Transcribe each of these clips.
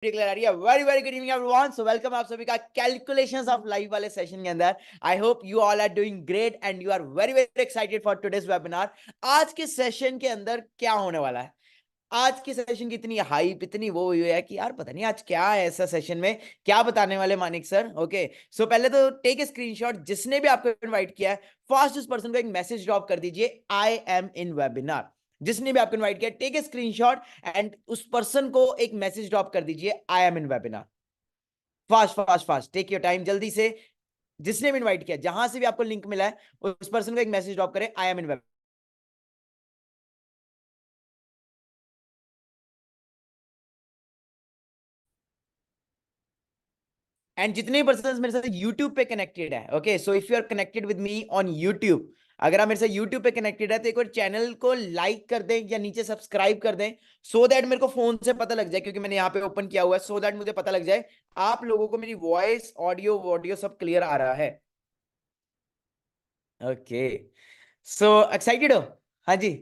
Clear आ रही है। Very very good evening everyone. So welcome आप सभी का कैलकुलेशंस ऑफ लाइफ वाले सेशन के अंदर। I hope you all are doing great and you are very very excited for today's webinar. आज के सेशन के अंदर क्या होने वाला है, आज के सेशन की इतनी हाइप, इतनी वो हुई है कि यार पता नहीं आज क्या है ऐसा सेशन में, क्या बताने वाले मानिक सर। ओके, सो पहले तो टेक ए स्क्रीनशॉट, जिसने भी आपको इनवाइट किया है फर्स्ट उस पर्सन को एक मैसेज ड्रॉप कर दीजिए, आई एम इन वेबिनार। जिसने भी आपको इनवाइट किया टेक ए स्क्रीनशॉट एंड उस पर्सन को एक मैसेज ड्रॉप कर दीजिए, I am in webinar. Fast fast fast, take your time, जल्दी से। जिसने भी इनवाइट किया, जहां से भी आपको लिंक मिला है, उस पर्सन को एक मैसेज ड्रॉप करें, I am in webinar. And जितने पर्सन मेरे साथ YouTube पे कनेक्टेड है, okay, so if you are connected with me on YouTube, अगर आप मेरे साथ YouTube पे कनेक्टेड है तो एक बार चैनल को लाइक कर दें या नीचे सब्सक्राइब कर दें, सो दैट मेरे को फोन से पता लग जाए, क्योंकि मैंने यहाँ पे ओपन किया हुआ है, सो दैट मुझे पता लग जाए आप लोगों को मेरी वॉइस, ऑडियो वॉडियो सब क्लियर आ रहा है। ओके, सो एक्साइटेड हो? हाँ जी,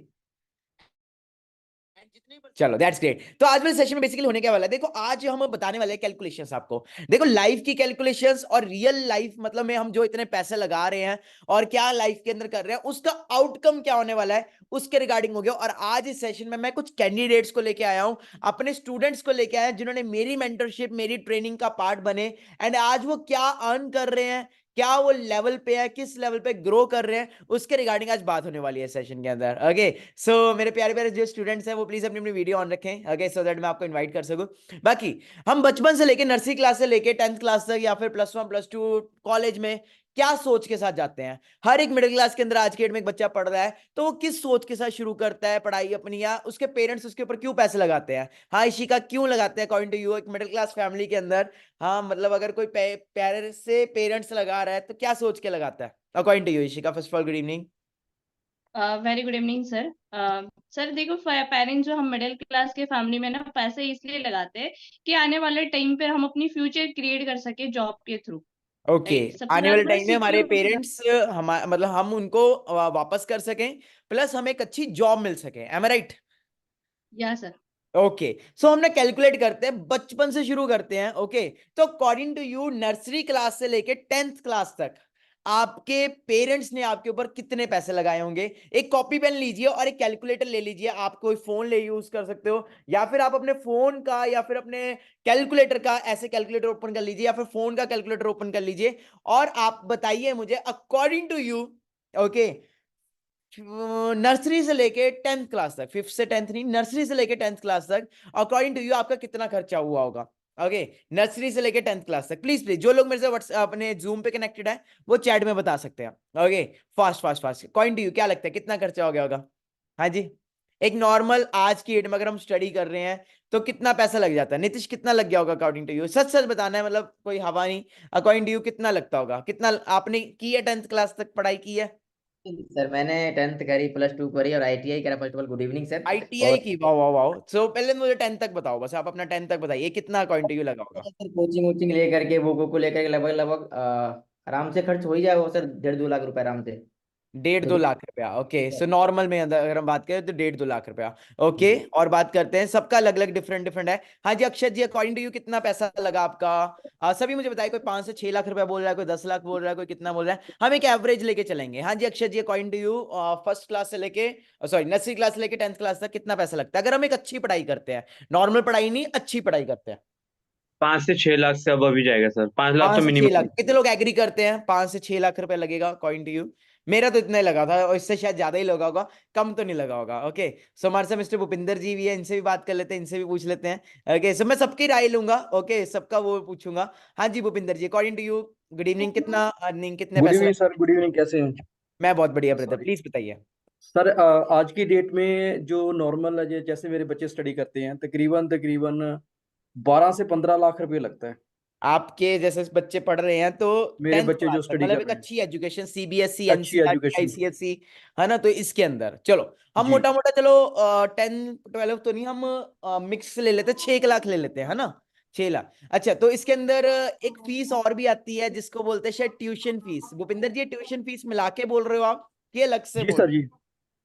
चलो दैट्स ग्रेट। तो आज मेरे सेशन में बेसिकली होने क्या वाला है, देखो आज हम बताने वाले हैं कैलकुलेशंस आपको। देखो लाइफ की कैलकुलेशंस और रियल लाइफ मतलब में हम जो इतने पैसे लगा रहे हैं और क्या लाइफ के अंदर कर रहे हैं, उसका आउटकम क्या होने वाला है, उसके रिगार्डिंग हो गया। और आज इस सेशन में मैं कुछ कैंडिडेट्स को लेके आया हूं, अपने स्टूडेंट्स को लेके आया जिन्होंने मेरी मेंटरशिप, मेरी ट्रेनिंग का पार्ट बने, एंड आज वो क्या अर्न कर रहे हैं, क्या वो लेवल पे है, किस लेवल पे ग्रो कर रहे हैं, उसके रिगार्डिंग आज बात होने वाली है सेशन के अंदर। ओके, सो मेरे प्यारे प्यारे जो स्टूडेंट्स हैं वो प्लीज अपनी अपनी वीडियो ऑन रखें, ओके, सो दैट मैं आपको इनवाइट कर सकूं। बाकी हम बचपन से लेके नर्सरी क्लास से लेके 10th क्लास तक या फिर +1 +2 कॉलेज में क्या सोच के साथ जाते हैं। हर एक मिडिल क्लास के अंदर आज के डेट में एक बच्चा पढ़ रहा है तो वो किस सोच के साथ शुरू करता है पढ़ाई अपनी, या उसके पेरेंट्स उसके ऊपर क्यों पैसे लगाते हैं। हाँ इशिका, क्यों लगाते हैं अकॉर्डिंग टू यू एक मिडिल क्लास फैमिली के अंदर? हाँ मतलब अगर कोई प्यारे से पेरेंट्स लगा रहा है तो क्या सोच के लगाता है according to you Ishika? First of all good evening. Very good evening sir. Sir देखो, पेरेंट्स जो हम मिडिल क्लास के फैमिली में ना पैसे इसलिए लगाते हैं कि आने वाले टाइम पे हम अपनी फ्यूचर क्रिएट कर सके जॉब के थ्रू। ओके, राइट, सबसे आने ज्यादा वाले थोड़ा टाइम में हमारे सिक्योर। पेरेंट्स हम मतलब हम उनको वापस कर सकें, प्लस हमें एक अच्छी जॉब मिल सके, एम आई राइट? या सर। ओके, सो हम ना कैलकुलेट करते हैं, बचपन से शुरू करते हैं। ओके, तो according to you nursery class से लेके 10th क्लास तक आपके पेरेंट्स ने आपके ऊपर कितने पैसे लगाए होंगे? एक कॉपी पेन लीजिए और एक कैलकुलेटर ले लीजिए, आप कोई फोन ले यूज कर सकते हो, या फिर आप अपने फोन का या फिर अपने कैलकुलेटर का ऐसे कैलकुलेटर ओपन कर लीजिए, या फिर फोन का कैलकुलेटर ओपन कर लीजिए और आप बताइए मुझे according to you, okay, nursery से लेके 10th क्लास तक, 5th से 10th नहीं, नर्सरी से लेके 10th क्लास तक अकॉर्डिंग टू यू आपका कितना खर्चा हुआ होगा? ओके, नर्सरी से लेके 10th क्लास तक प्लीज प्लीज जो लोग मेरे से व्हाट्सएप अपने जूम पे कनेक्टेड है वो चैट में बता सकते हैं। Okay, fast fast fast, according to you क्या लगता है कितना खर्चा हो गया होगा? हाँ जी, एक नॉर्मल आज की डेट में अगर हम स्टडी कर रहे हैं तो कितना पैसा लग जाता है? नीतीश कितना लग गया होगा अकॉर्डिंग टू यू? सच सच बताना है, मतलब कोई हवा नहीं। अकॉर्डिंग टू यू कितना लगता होगा? कितना आपने की है 10th क्लास तक पढ़ाई की है? सर मैंने 10th करी, +2 करी और ITI करा। First of all good evening sir. ITI और की, वाह वाह वाह। सो पहले मुझे 10th तक बताओ, बस आप अपना 10th तक बताइए कितना अकॉर्डिंग टू यू लगा होगा? सर कोचिंग वोचिंग लेकर के बुक को लेकर के लगभग लगभग आराम से खर्च हो ही जाएगा सर, 1.5-2 लाख रुपए आराम से। 1.5-2 लाख रुपया। ओके, सो नॉर्मल में अगर हम बात करें तो 1.5-2 लाख रुपया। ओके, और बात करते हैं, सबका अलग अलग डिफरेंट डिफरेंट है। हाँ जी Akshat ji, according to you कितना पैसा लगा आपका? सभी मुझे बताइए, कोई 5 से 6 लाख रुपया बोल रहा है, कोई 10 लाख बोल रहा है, कोई कितना बोल रहा है, हम एक एवरेज लेके चलेंगे। हाँ जी Akshat ji, according to you first class से लेके, सॉरी नर्सरी क्लास से लेके 10th क्लास तक कितना पैसा लगता है अगर हम एक अच्छी पढ़ाई करते हैं? नॉर्मल पढ़ाई नहीं, अच्छी पढ़ाई करते हैं। 5 से 6 लाख से अब अभी जाएगा सर, 5 लाख तो 5 से 6 लाख, मिनिमम। कितने लोग एग्री करते हैं 5 से 6 लाख रुपए लगेगा अकॉर्डिंग टू यू? मेरा तो इतना ही लगा था और इससे शायद ज्यादा ही लगा होगा, कम तो नहीं लगा होगा। ओके, सो हमारे साथ मिस्टर भूपिंदर जी भी है, इनसे भी बात कर लेते हैं, इनसे भी पूछ लेते हैं। ओके, सो मैं सबकी राय लूंगा, ओके, सबका वो पूछूंगा। हाँ जी Bhupinder ji, according to you good evening, कितना अर्निंग, कितने गुड पैसे इवनिंग सर। गुड इवनिंग, कैसे हैं? मैं बहुत बढ़िया ब्रदर, सॉरी प्लीज बताइए। सर, आज की डेट में जो नॉर्मल जैसे मेरे बच्चे स्टडी करते हैं, तकरीबन तकरीबन 12 से 15 लाख रुपए लगता है। आपके जैसे बच्चे पढ़ रहे हैं तो मेरे 10th बच्चे क्लास जो तक, स्टडी मतलब कर एक रहे हैं, अच्छी एजुकेशन, सीबीएसई, अच्छी एनसीईआरटी, एजुकेशन। आईसीएसई, है ना? तो इसके अंदर चलो हम जी मोटा मोटा, चलो 10 12 तो नहीं, हम मिक्स ले लेते हैं, 6 लाख ले लेते हैं, है ना? 6 लाख। अच्छा, तो इसके अंदर एक फीस और भी आती है जिसको बोलते हैं शायद ट्यूशन फीस। भूपिंदर जी, ट्यूशन फीस मिला के बोल रहे हो आप कि अलग से जी बोल सर रहे जी,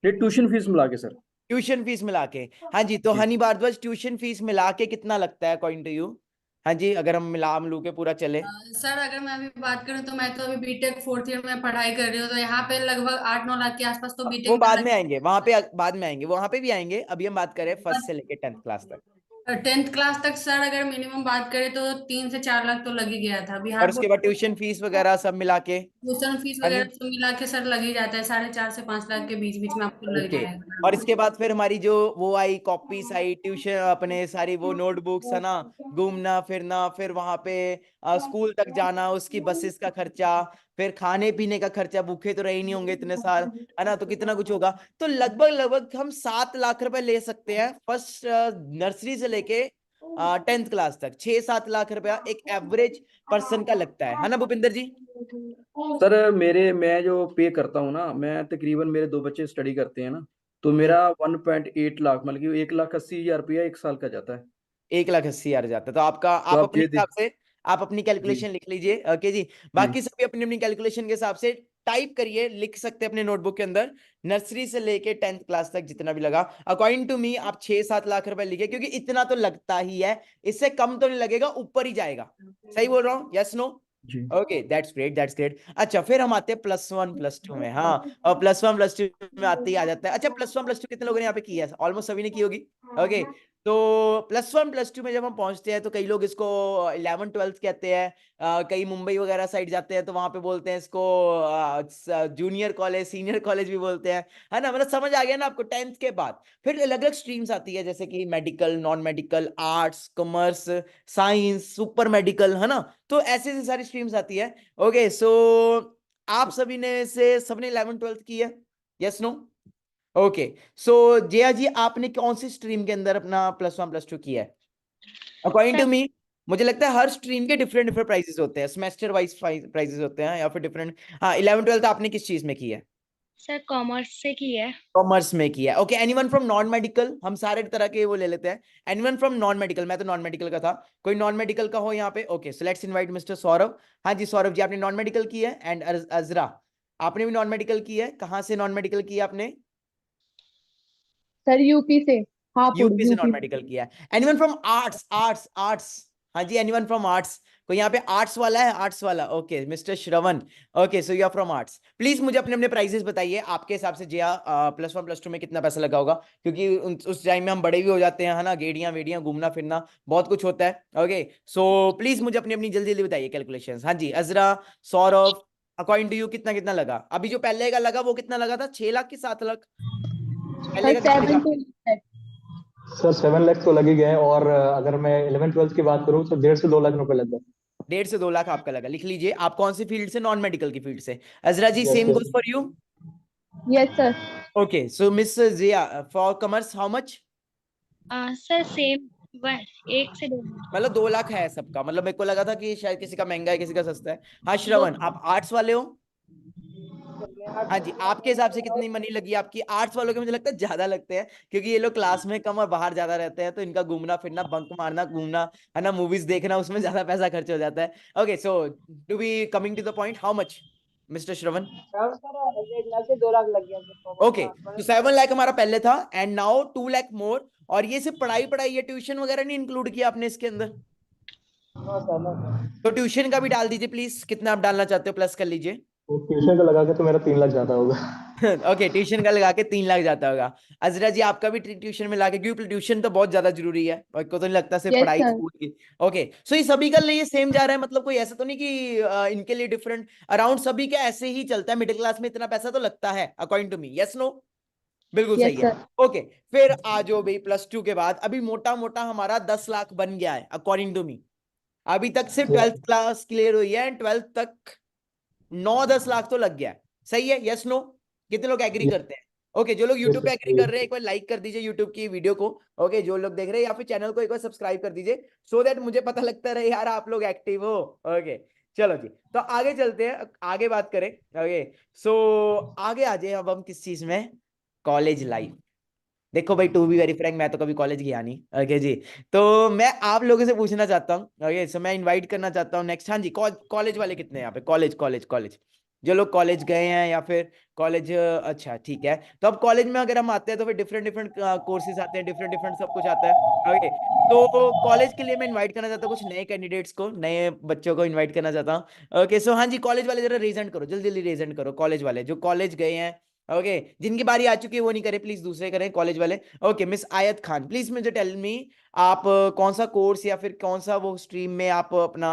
ये ट्यूशन फीस मिला के सर। हो? ट्यूशन फीस मिला के। हाँ जी, तो जी हनी भारद्वाज ट्यूशन फीस मिला के कितना लगता है अकॉर्डिंग टू यू? हाँ जी, अगर हम मिला मिलू के पूरा चले। सर अगर मैं अभी बात करूं तो मैं तो अभी बीटेक 4th ईयर में पढ़ाई कर रही हूँ, तो यहाँ पे लगभग 8-9 लाख के आसपास तो वो बीटेक बाद में में आएंगे, वहां पे बाद में आएंगे, वहां पे भी आएंगे। अभी हम बात करें फर्स्ट से लेके 10th क्लास तक। 10th क्लास तक सर अगर मिनिमम बात करें तो 3 से 4 लाख तो लग ही गया था। अभी और यहाँ उसके बाद ट्यूशन फीस वगैरह सब मिला के। ट्यूशन फीस हाँ जी। वगैरह सब मिला के सर लग ही जाता है, 4.5 से 5 लाख के बीच बीच में आपको लग ओके। जाएगा। और इसके बाद फिर हमारी जो वो आई कॉपीज आई, ट्यूशन अपने सारी वो नोटबुक्स है ना, घूमना फिरना, फिर वहां पे स्कूल तक जाना, उसकी बसेस का खर्चा, फिर खाने पीने का खर्चा, भूखे तो रहे ही नहीं होंगे इतने साल, है ना, तो कितना कुछ होगा। तो लगभग लगभग हम 7 लाख रुपए ले सकते हैं फर्स्ट नर्सरी से लेके 10th क्लास तक। 6-7 लाख रुपया एक एवरेज पर्सन का लगता है ना भूपिंदर जी? सर मैं जो पे करता हूँ ना, मैं तकरीबन मेरे 2 बच्चे स्टडी करते हैं ना, तो मेरा 1.8 लाख मतलब कि 1,80,000 रुपया एक साल का जाता है। 1,80,000 जाता है। तो आपका तो आप आप अपने ये हिसाब से आप अपनी जी कैलकुलेशन लिख लीजिए। ओके जी। बाकी सभी अपनी अपनी कैलकुलेशन के हिसाब से टाइप करिए, लिख सकते हैं अपने नोटबुक के अंदर। नर्सरी से लेके 10th क्लास तक जितना भी लगा, अकॉर्डिंग टू मी आप 6-7 लाख रुपए लिखिए, क्योंकि इतना तो लगता ही है, इससे कम तो नहीं लगेगा, ऊपर ही जाएगा। सही बोल रहा हूँ? Yes no? जी okay, that's great, that's great. अच्छा, फिर हम आते हैं +1 +2 में। हाँ, और +1 +2 में आते ही आ जाता है। अच्छा, +1 +2 कितने लोगों ने यहाँ पे किया है? ऑलमोस्ट सभी ने की होगी। ओके, तो +1 +2 में जब हम पहुंचते हैं तो कई लोग इसको 11th 12th कहते हैं। कई मुंबई वगैरह साइड जाते हैं तो वहां पे बोलते हैं इसको जूनियर कॉलेज, सीनियर कॉलेज भी बोलते हैं, है ना। मतलब समझ आ गया ना आपको? 10th के बाद फिर अलग अलग स्ट्रीम्स आती है, जैसे कि medical, non medical, arts, commerce, science, super medical, है ना। तो ऐसे ऐसी सारी स्ट्रीम्स आती है। ओके, सो आप सभी ने से सबने 11th 12th की है? Yes no? Okay, so Jaya ji आपने कौन सी स्ट्रीम के अंदर अपना +1 +2 किया है? अकॉर्डिंग टू सर मी मुझे लगता है हर स्ट्रीम के डिफरेंट डिफरेंट प्राइजेस होते हैं, सेमेस्टर वाइज प्राइजेस होते हैं, या फिर डिफरेंट। हाँ, 11th 12th आपने किस चीज में की है? सर कॉमर्स से की है। कॉमर्स में किया है। Okay, anyone from non medical? हम सारे तरह के वो ले लेते हैं। Anyone from non medical? मैं तो नॉन मेडिकल का था, कोई नॉन मेडिकल का हो यहाँ पे? Okay, so let's invite mister Saurabh. हाँ जी, सौरभ जी आपने नॉन मेडिकल की है। एंड अजरा आपने भी नॉन मेडिकल की है। कहाँ से नॉन मेडिकल किया आपने? सर यूपी से, हापुड़ यूपी से नॉन यूपी। मेडिकल किया है। Anyone from arts? Arts arts? हाँ जी, एनीवन फ्रॉम आर्ट्स? कोई यहाँ पे आर्ट्स वाला है? आर्ट्स वाला? Okay, mister Shravan. Okay, so you are from arts. Please मुझे अपने अपने प्राइजेस बताइए, आपके हिसाब से जिया +1 +2 में कितना पैसा लगा होगा, क्योंकि उस टाइम में हम बड़े भी हो जाते हैं, है ना, गेड़ियां वेड़ियां घूमना फिरना बहुत कुछ होता है। ओके, सो प्लीज मुझे अपनी अपनी जल्दी जल्दी बताइए कैलकुलेशन। हाँ जी, अजरा, सौरभ, अकॉर्डिंग टू यू कितना कितना लगा? अभी जो पहले का लगा वो कितना लगा था? 6 लाख की 7 लाख? पहले सर का कितने 7 का? to 8 सर 7 लाख तो लगे गए हैं, और अगर मैं 11th 12th की बात करूँ तो 1.5 से 2 लाख रुपए लग गए। 1.5 से 2 लाख आपका लगा। लिख लीजिए। आप कौन सी फील्ड से? नॉन मेडिकल की फील्ड से। Azra ji yes same sir. Goes for you. Yes sir. Okay, so miss Zia for commerce how much? Sir same 1 से 2 मतलब 2 लाख है सबका। मतलब मेरे को लगा था कि शायद किसी का महंगा है किसी का सस्ता है। हाँ श्रवण, आप आर्ट्स वाले हो? हाँ जी, आपके हिसाब से कितनी मनी लगी आपकी? आर्ट्स वालों के मुझे लगता है ज्यादा लगते हैं, क्योंकि ये लोग क्लास में कम और बाहर ज्यादा रहते हैं, तो इनका घूमना फिरना, बंक मारना, घूमना, है ना, मूवीज देखना, उसमें ज्यादा पैसा खर्च हो जाता है। Okay, so to be coming to the point, how much mister Shravan? Sir 1 lakh से 2 लाख लग गया सर। ओके, तो 7 लाख हमारा पहले था, एंड नाउ 2 लाख मोर। और ये सिर्फ पढ़ाई पढ़ाई, ये ट्यूशन वगैरह नहीं इंक्लूड किया आपने इसके अंदर? No sir, no sir. तो ट्यूशन का भी डाल दीजिए प्लीज, कितना आप डालना चाहते हो, प्लस कर लीजिए। तो ट्यूशन का लगा के तो मेरा 3 लाख ज्यादा होगा। ओके, ट्यूशन का लगा के 3 लाख जाता होगा। अजरा जी आपका भी ट्यूशन में लगा, क्योंकि ट्यूशन तो बहुत ज्यादा जरूरी है, और को तो नहीं लगता सिर्फ यस पढ़ाई सर। स्कूल की। ओके, सो ये सभी का लिए सेम जा रहा है? मतलब कोई ऐसा तो नहीं कि इनके लिए डिफरेंट? अराउंड सभी का ऐसे ही चलता है, मिडिल क्लास में इतना पैसा तो लगता है according to me? Yes no? बिल्कुल यस सही है। सर। ओके, फिर आ जाओ भाई +2 के बाद। अभी मोटा मोटा हमारा 10 लाख बन गया है अकॉर्डिंग टू मी। अभी तक सिर्फ 12th क्लास क्लियर हुई है, एंड 12th तक 9-10 लाख तो लग गया है। सही है? Yes no? कितने लोग एग्री करते हैं? ओके, जो लोग यूट्यूब पे एग्री कर रहे हैं एक बार लाइक कर दीजिए यूट्यूब की वीडियो को। ओके, जो लोग देख रहे हैं या फिर चैनल को एक बार सब्सक्राइब कर दीजिए, सो दैट मुझे पता लगता रहे यार आप लोग एक्टिव हो। ओके, चलो जी, तो आगे चलते हैं, आगे बात करें। ओके, सो आगे आ जाए अब हम किस चीज में? College life. देखो भाई, टू बी वेरी फ्रैंक, मैं तो कभी कॉलेज गया नहीं। ओके जी, तो मैं आप लोगों से पूछना चाहता हूँ। ओके, सो मैं इनवाइट करना चाहता हूँ नेक्स्ट। हाँ जी, कॉलेज वाले कितने हैं यहाँ पे? कॉलेज कॉलेज कॉलेज जो लोग कॉलेज गए हैं या फिर कॉलेज, अच्छा ठीक है। तो अब कॉलेज में अगर हम आते हैं तो फिर डिफरेंट डिफरेंट कोर्सेज आते हैं, डिफरेंट डिफरेंट सब कुछ आता है। ओके, तो कॉलेज के लिए मैं इनवाइट करना चाहता हूँ कुछ नए कैंडिडेट्स को, नए बच्चों को इनवाइट करना चाहता हूँ। ओके, सो हाँ जी, कॉलेज वाले जरा रेजेंट करो, जल्दी जल्दी रेजेंट करो, कॉलेज वाले जो कॉलेज गए हैं। ओके, जिनकी बारी आ चुकी है वो नहीं करे प्लीज, दूसरे करें कॉलेज वाले। ओके, मिस आयत खान, प्लीज मुझे टेल मी, आप कौन सा कोर्स या फिर कौन सा वो स्ट्रीम में आप अपना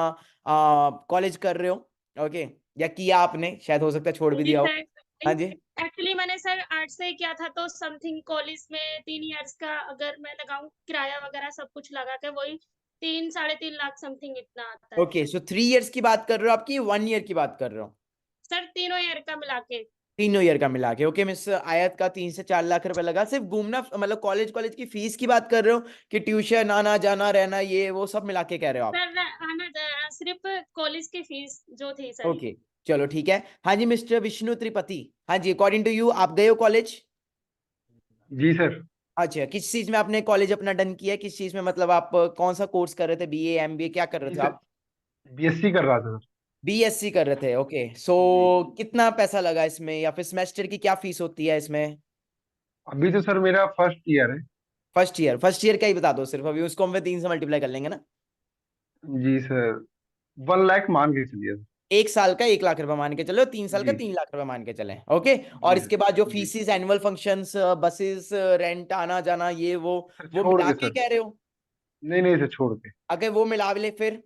कॉलेज कर रहे हो? ओके, या किया आपने, शायद हो सकता है छोड़ भी जी दिया हो। सर, हाँ जी, एक्चुअली मैंने सर आर्ट से किया था, तो समथिंग कॉलेज में 3 इयर्स का अगर मैं लगाऊं किराया वगैरह सब कुछ लगा के, वही 3-3.5 लाख समथिंग इतना आता है। ओके, सो 3 इयर्स की बात कर रहे हो आपकी, 1 ईयर की बात कर रहे हो? सर तीनों ईयर का मिला के। तीनों ईयर का मिला के। ओके मिस आयत का 3 से 4 लाख रुपए लगा सिर्फ घूमना, मतलब कॉलेज कॉलेज की फीस की बात कर रहे हो कि ट्यूशन आना जाना रहना ये वो सब मिला के कह रहे हो आप? सर सिर्फ कॉलेज की फीस जो थी सर। ओके, चलो ठीक है। हाँ जी मिस्टर विष्णु त्रिपाठी, हाँ जी, अकॉर्डिंग टू यू आप गए हो कॉलेज? जी सर। अच्छा, किस चीज में आपने कॉलेज अपना डन किया है, किस चीज में, मतलब आप कौन सा कोर्स कर रहे थे, बीए एमबीए क्या कर रहे जी थे सर, आप? बीएससी कर रहा था सर। बीएससी कर रहे थे। ओके, सो कितना पैसा लगा इसमें, या फिर सेमेस्टर की क्या फीस होती है इसमें? अभी तो सर मेरा फर्स्ट ईयर है। फर्स्ट ईयर का ही बता दो सिर्फ, अभी उसको हम 3 से मल्टीप्लाई कर लेंगे ना। जी सर, 1 लाख मान के चलिए सर। 1 साल का 1 लाख रुपए मान के चलो, 3 साल का जी 3 लाख रुपए मान के चले। ओके, और जी इसके बाद जो जी fees, annual functions, buses, rent, आना जाना ये सर, वो छोड़ मिला के के सर। कह रहे हो? नहीं नहीं सर, छोड़ के। अगर वो मिला ले फिर?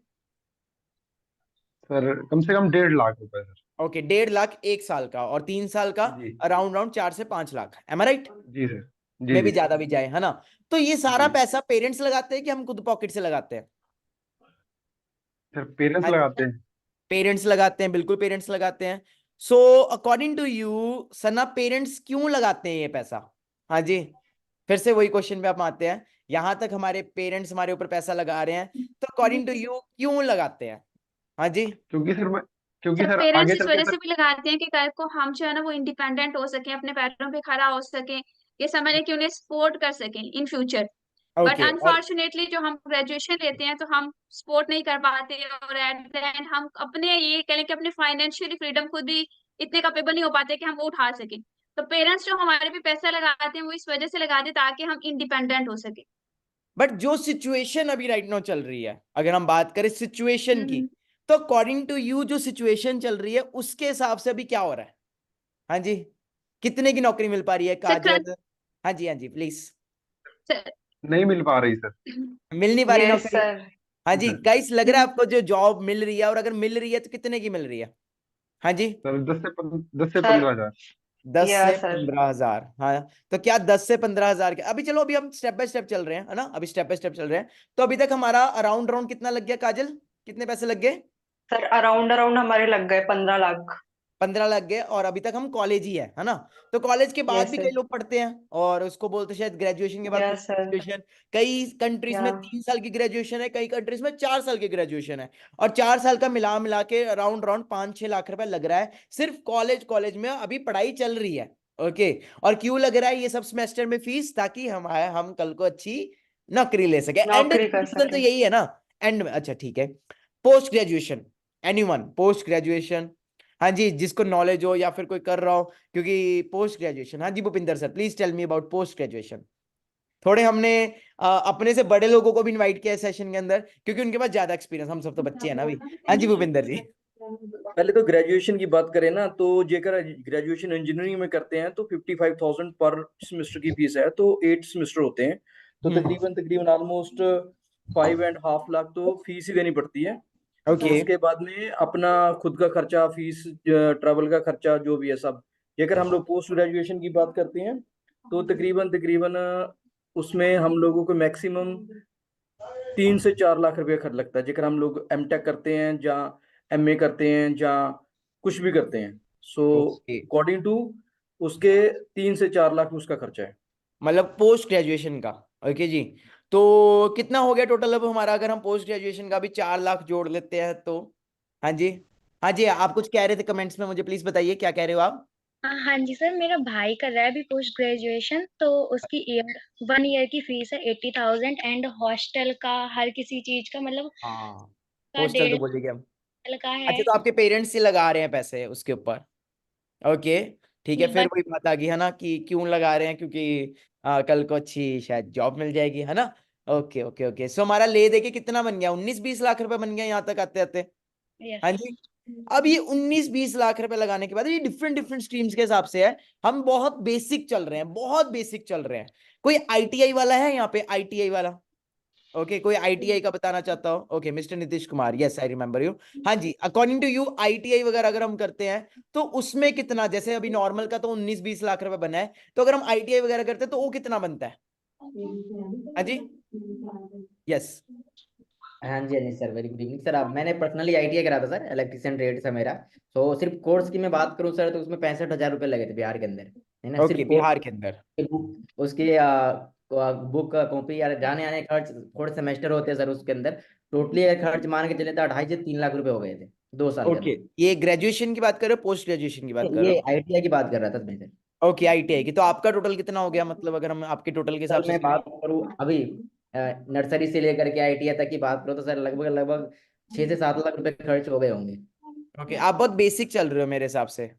सर कम से कम 1.5 लाख रुपए सर। ओके, 1.5 लाख 1 साल का, और 3 साल का जी अराउंड राउंड 4 से 5 लाख, एम आई राइट? जी सर। जी में भी जी ज्यादा भी जाए, है ना? तो ये सारा जी पैसा पेरेंट्स लगाते हैं कि हम खुद पॉकेट से लगाते हैं? सर, पेरेंट्स हाँ जी, लगाते हैं। पेरेंट्स लगाते हैं, बिल्कुल पेरेंट्स लगाते हैं। So according to you Sana, parents क्यों लगाते हैं ये पैसा? हाँ जी, फिर से वही क्वेश्चन पे आप आते हैं, यहां तक हमारे पेरेंट्स हमारे ऊपर पैसा लगा रहे हैं, तो अकॉर्डिंग टू यू क्यों लगाते हैं? हाँ जी, क्योंकि सर सर पेरेंट्स आगे इस चल के वजह सर। से भी लगाते हैं कि कल को हम जो है ना वो इंडिपेंडेंट हो सके, अपने पैरों पे खड़ा हो सके, ये समझ कि उन्हें सपोर्ट कर सके इन फ्यूचर। बट ओके, और अनफॉर्चुनेटली जो हम ग्रेजुएशन लेते हैं तो हम सपोर्ट नहीं कर पाते, और एट द एंड हम अपने ये कह लें कि अपने फाइनेंशियली फ्रीडम खुद भी इतने कैपेबल नहीं हो पाते कि हम वो उठा सके। तो पेरेंट्स जो हमारे भी पैसा लगाते हैं वो इस वजह से लगाते हैं ताकि हम इंडिपेंडेंट हो सके। बट जो सिचुएशन अभी राइट नाउ चल रही है, अगर हम बात करें सिचुएशन की, हम्म। तो अकॉर्डिंग टू यू जो सिचुएशन चल रही है उसके हिसाब से अभी क्या हो रहा है? हाँ जी, कितने की नौकरी मिल पा रही है सर काजल? हाँ जी, हाँ जी प्लीज। नहीं मिल पा रही सर। मिल नहीं पा रही यस नौकरी? सर। हाँ जी जी सर। गाइस, लग रहा है आपको जो जॉब मिल रही है, और अगर मिल रही है तो कितने की मिल रही है? हाँ जी, सर 10 से सर 15 हजार। दस या से सर। पंद्रह हजार हाँ, तो क्या 10 से 15 हजार के अभी, चलो अभी हम स्टेप बाय स्टेप चल रहे हैं, है ना, अभी स्टेप बाय स्टेप चल रहे हैं। तो अभी तक हमारा अराउंड राउंड कितना लग गया काजल, कितने पैसे लग गए? सर अराउंड अराउंड हमारे लग गए 15 लाख। 15 लग गए, और अभी तक हम कॉलेज ही है ना? तो कॉलेज के बाद यस भी कई सर। लोग पढ़ते हैं, और उसको बोलते हैं शायद ग्रेजुएशन के बाद या पोस्ट सर। ग्रेजुएशन। कई कंट्रीज या में 3 साल की ग्रेजुएशन है, कई कंट्रीज में 4 साल की ग्रेजुएशन है, और 4 साल का मिला मिला के अराउंड राउंड 5-6 लाख रुपए लग रहा है सिर्फ कॉलेज कॉलेज में अभी पढ़ाई चल रही है। ओके, और क्यों लग रहा है ये सब सेमेस्टर में फीस? ताकि हम कल को अच्छी नौकरी ले सके, एंड नौकरी कर रीजन तो सके। यही है ना एंड में। अच्छा ठीक है, post graduation, anyone post graduation? हाँ जी, जिसको नॉलेज हो या फिर कोई कर रहा हो, क्योंकि पोस्ट ग्रेजुएशन, हाँ जी Bhupinder sir please tell me about post graduation. थोड़े हमने अपने से बड़े लोगों को भी इनवाइट किया है सेशन के अंदर, क्योंकि उनके पास ज्यादा एक्सपीरियंस, हम सब तो बच्चे हैं ना अभी। हाँ जी भूपिंदर जी। पहले तो ग्रेजुएशन की बात करें ना, तो जेकर ग्रेजुएशन इंजीनियरिंग में करते हैं तो 55,000 पर सेमेस्टर की फीस है, तो 8 सेमेस्टर होते हैं, तो तकरीबन तकरीबन ऑलमोस्ट 5.5 लाख तो फीस ही देनी पड़ती है। तो ओके, उसके बाद में अपना खुद का खर्चा, फीस, ट्रैवल का खर्चा जो भी है सब। जेकर हम लोग पोस्ट ग्रेजुएशन की बात करते हैं तो तकरीबन तकरीबन उसमें हम लोगों को मैक्सिमम 3 से 4 लाख रुपया खर्च लगता है, जेकर हम लोग एमटेक करते हैं या एमए करते हैं या कुछ भी करते हैं। सो ओके, अकॉर्डिंग टू उसके 3 से 4 लाख उसका खर्चा है। मतलब पोस्ट ग्रेजुएशन का। ओके जी, तो कितना हो गया टोटल अब हमारा, अगर हम पोस्ट ग्रेजुएशन का भी 4 लाख जोड़ लेते हैं तो? हाँ जी, हाँ जी, आप कुछ कह रहे थे कमेंट्स में, मुझे प्लीज बताइए क्या कह रहे हो आप? हाँ जी सर, मेरा भाई कर रहा है अभी पोस्ट ग्रेजुएशन, तो उसकी 1 ईयर की फीस है 80,000, एंड हॉस्टल का हर किसी चीज का मतलब हाँ, का हॉस्टल तो 1.5 बोलिए हम। साल का अच्छा, है। तो आपके पेरेंट्स ही लगा रहे हैं पैसे उसके ऊपर? ओके ठीक है, फिर बट वही बात आ गई है ना कि क्यों लगा रहे हैं, क्योंकि कल को अच्छी शायद जॉब मिल जाएगी, है ना। ओके ओके ओके, सो हमारा ले दे के कितना बन गया, 19-20 लाख रुपए बन गया यहाँ तक आते आते। हाँ यस जी। अब ये 19-20 लाख रुपए लगाने के बाद ये डिफरेंट डिफरेंट स्ट्रीम्स के हिसाब से है। हम बहुत बेसिक चल रहे हैं, बहुत बेसिक चल रहे हैं। कोई आईटीआई वाला है यहाँ पे, आईटीआई वाला? ओके कोई आईटीआई का बताना चाहता हो? Okay mister Nitish Kumar, yes I remember you. हाँ जी, अकॉर्डिंग टू यू आईटीआई वगैरह अगर हम करते हैं तो उसमें कितना, जैसे अभी नॉर्मल का तो 19-20 लाख रुपए बना है, तो अगर हम आईटीआई वगैरह करते हैं तो वो कितना बनता है? हाँ जी, यस। हाँ जी, हाँ जी sir, very good evening sir. अब मैंने पर्सनली आईटीआई करा था सर, इलेक्ट्रिशियन ट्रेड से मेरा। तो सिर्फ कोर्स की मैं बात करूँ सर, तो उसमें 65,000 रुपये लगे थे बिहार के अंदर, है ना, ओके सिर्फ बिहार के अंदर। बुक उसके बुक कॉपी या जाने आने खर्च, 4 सेमेस्टर होते हैं सर उसके अंदर। टोटली अगर खर्च मान के चले तो 2.5 से 3 लाख रुपए हो गए थे 2 साल के ओके ये ग्रेजुएशन की बात कर रहे हो, पोस्ट ग्रेजुएशन की बात अंदर। कर रहे ये हो? आईटीआई की बात कर रहा था मैं सर। ओके आईटीआई की, तो आपका टोटल कितना हो गया, मतलब अगर हम आपके टोटल के हिसाब सर से मैं बात करूँ अभी नर्सरी से लेकर के आईटीआई तक की बात करूँ तो सर लगभग लगभग 6 से 7 लाख रुपए खर्च हो गए होंगे। ओके आप बहुत बेसिक चल रहे हो मेरे हिसाब से।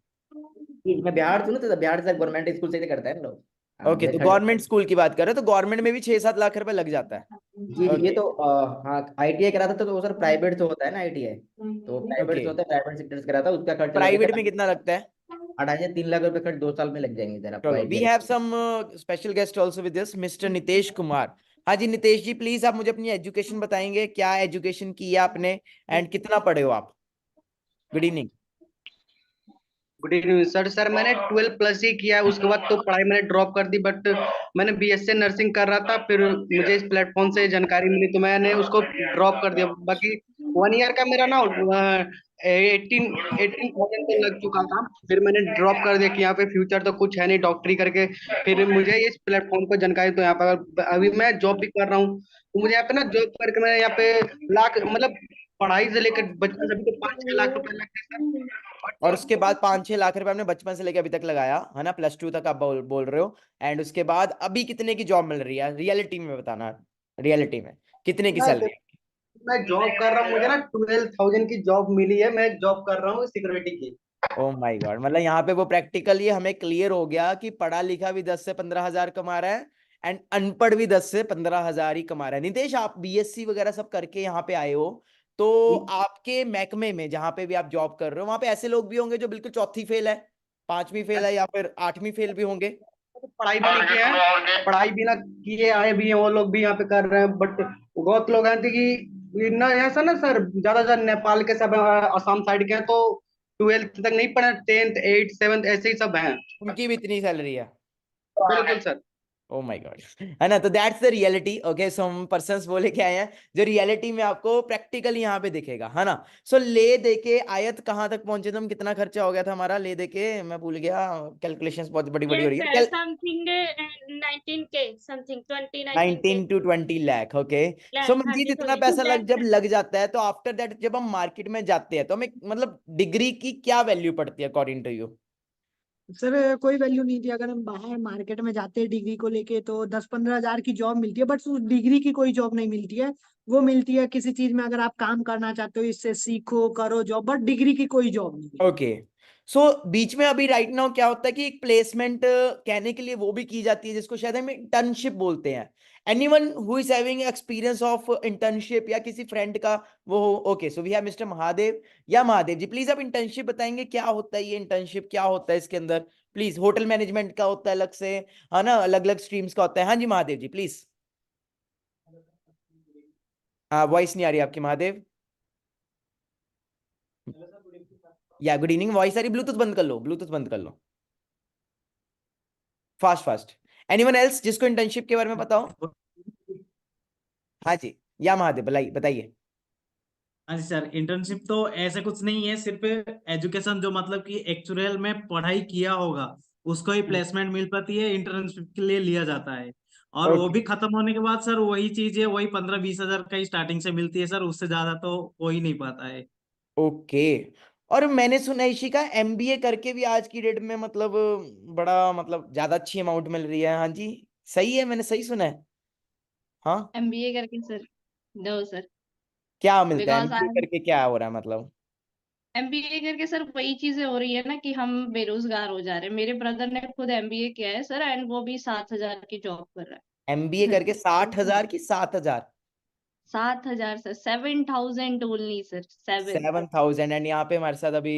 मैं बिहार से हूँ ना, तो बिहार से गवर्नमेंट स्कूल से ही करता है हम लोग। हाँ, ओके तो खर्च। गवर्नमेंट स्कूल की बात कर रहे हो, तो गवर्नमेंट में भी 6-7 लाख रुपए लग जाता है। जी जी, ये ओके तो हाँ आईटीआई करा था तो वो सर प्राइवेट से होता है ना आईटीआई, तो प्राइवेट ओके, से होता है, प्राइवेट सेक्टर से करा था, उसका खर्च प्राइवेट लगेगा में कितना लगता है? 2.5 से 3 लाख रुपए खर्च 2 साल में लग जाएंगे सर आपको चलो we ITI. Have some special guest also with this, mister Nitish Kumar. हाँ जी नीतीश जी प्लीज आप मुझे अपनी एजुकेशन बताएंगे, क्या एजुकेशन की है आपने एंड कितना पढ़े हो आप? Good evening. Good evening sir. मैंने 12 प्लस ही किया है, उसके बाद तो पढ़ाई मैंने ड्रॉप कर दी, बट मैंने बीएससी नर्सिंग कर रहा था, फिर मुझे इस प्लेटफॉर्म से जानकारी मिली तो मैंने उसको ड्रॉप कर दिया। बाकी 1 ईयर का मेरा ना 18,000 तो लग चुका था, फिर मैंने ड्रॉप कर दिया कि यहाँ पे फ्यूचर तो कुछ है नहीं डॉक्टरी करके। फिर मुझे इस प्लेटफॉर्म पर जानकारी, तो यहाँ पर अभी मैं जॉब भी कर रहा हूँ, तो मुझे यहाँ पे ना जॉब करके मैं यहाँ पे लाख मतलब पढ़ाई से लेकर बचपन से अभी तो 5-6 लाख रुपए लगते हैं और सर। उसके बाद 5-6 लाख रुपए आपने बचपन से लेकर अभी तक लगाया है ना, +2 तक आप बोल रहे हो, एंड उसके बाद अभी कितने की जॉब मिल रही है रियलिटी में, बताना रियलिटी में कितने की मैं सैलरी? मैं जॉब कर रहा हूँ, मुझे ना 12,000 की जॉब मिली है, मैं जॉब कर रहा हूँ सिक्योरिटी की। ओ माय गॉड, मतलब यहाँ पे वो प्रैक्टिकली हमें क्लियर हो गया कि पढ़ा लिखा भी 10 से 15 हजार कमा रहा है एंड अनपढ़ भी 10 से 15 हजार ही कमा रहा है। नितेश आप बीएससी वगैरह सब करके यहाँ पे आए हो, तो आपके महकमे में जहाँ पे भी आप जॉब कर रहे हो वहां पे ऐसे लोग भी होंगे जो बिल्कुल चौथी फेल है, 5वीं फेल है या फिर 8वीं फेल भी होंगे? पढ़ाई भी नहीं किए हैं, पढ़ाई भी ना किए आए भी हैं, वो लोग भी यहाँ पे कर रहे हैं, बट बहुत लोग हैं कि ना ऐसा ना सर, ज्यादातर नेपाल के सब असम साइड के हैं, तो 12th तक नहीं पढ़े, 10th 8th 7th ऐसे ही सब हैं। उनकी भी इतनी सैलरी है? बिल्कुल सर। ओ माय गॉड, है ना, तो that's the reality. Okay so हम पर्सन्स बोले के आए हैं जो रियलिटी में आपको प्रैक्टिकली यहाँ पे दिखेगा, है ना। सो ले दे के आयत कहाँ तक पहुंचे थे हम, कितना खर्चा हो गया था हमारा ले दे के, मैं भूल गया, कैलकुलेशंस बहुत बड़ी बड़ी हो रही है। Something 19K something 19 to 20 lakh. Okay so हाँ मंजीत जी इतना सॉरी पैसा जब लग जाता है तो आफ्टर दैट जब हम मार्केट में जाते हैं तो हमें मतलब डिग्री की क्या वैल्यू पड़ती है अकॉर्डिंग टू यू? सर कोई वैल्यू नहीं थी। अगर हम बाहर मार्केट में जाते हैं डिग्री को लेके तो 10-15 हजार की जॉब मिलती है, बट उस डिग्री की कोई जॉब नहीं मिलती है। वो मिलती है किसी चीज में अगर आप काम करना चाहते हो, इससे सीखो करो जॉब, बट डिग्री की कोई जॉब नहीं। ओके सो बीच में अभी राइट नाउ क्या होता है कि एक प्लेसमेंट कहने के लिए वो भी की जाती है जिसको शायद हम इंटर्नशिप बोलते हैं। Anyone who is having experience of internship या किसी फ्रेंड का वो हो? Okay so we have mister Mahadev. या महादेव जी प्लीज आप इंटर्नशिप बताएंगे क्या होता है, ये इंटर्नशिप क्या होता है इसके अंदर प्लीज? होटल मैनेजमेंट का होता है अलग से, है ना, अलग अलग स्ट्रीम्स का होता है। हाँ जी महादेव जी प्लीज। हाँ वॉइस नहीं आ रही आपकी महादेव। या गुड इवनिंग, वॉइस आ रही, ब्लूटूथ बंद कर लो, ब्लूटूथ बंद कर लो फास्ट फास्ट। एनीवन एल्स जिसको इंटर्नशिप के बारे में पता हो? हाँ जी या महादेव बताइए। हाँ जी सर, इंटर्नशिप तो ऐसे कुछ नहीं है, सिर्फ एजुकेशन जो मतलब कि एक्चुअल में पढ़ाई किया होगा उसको ही प्लेसमेंट मिल पाती है, इंटर्नशिप के लिए लिया जाता है। और वो ओके भी खत्म होने के बाद सर वही चीज है, वही 15-20 हजार का ही स्टार्टिंग से मिलती है सर, उससे ज्यादा तो हो ही नहीं पाता है। ओके। और मैंने सुना है इसी का एमबीए करके भी आज की डेट में मतलब बड़ा मतलब ज्यादा अच्छी अमाउंट मिल रही है। हाँ जी सही है, मैंने सही सुना है? हाँ एमबीए करके सर? नो सर, क्या मिलता है बिकॉज एमबीए आई करके, क्या हो रहा है मतलब? एमबीए करके सर वही चीजें हो रही है ना कि हम बेरोजगार हो जा रहे हैं। मेरे ब्रदर ने खुद एमबीए किया है सर, एंड वो भी 7,000 की जॉब कर रहा एमबीए है। करके 60,000 की 7,000? 7,000 सर, 7,000 ओनली सर, 7। 7,000। एंड यहाँ पे हमारे साथ अभी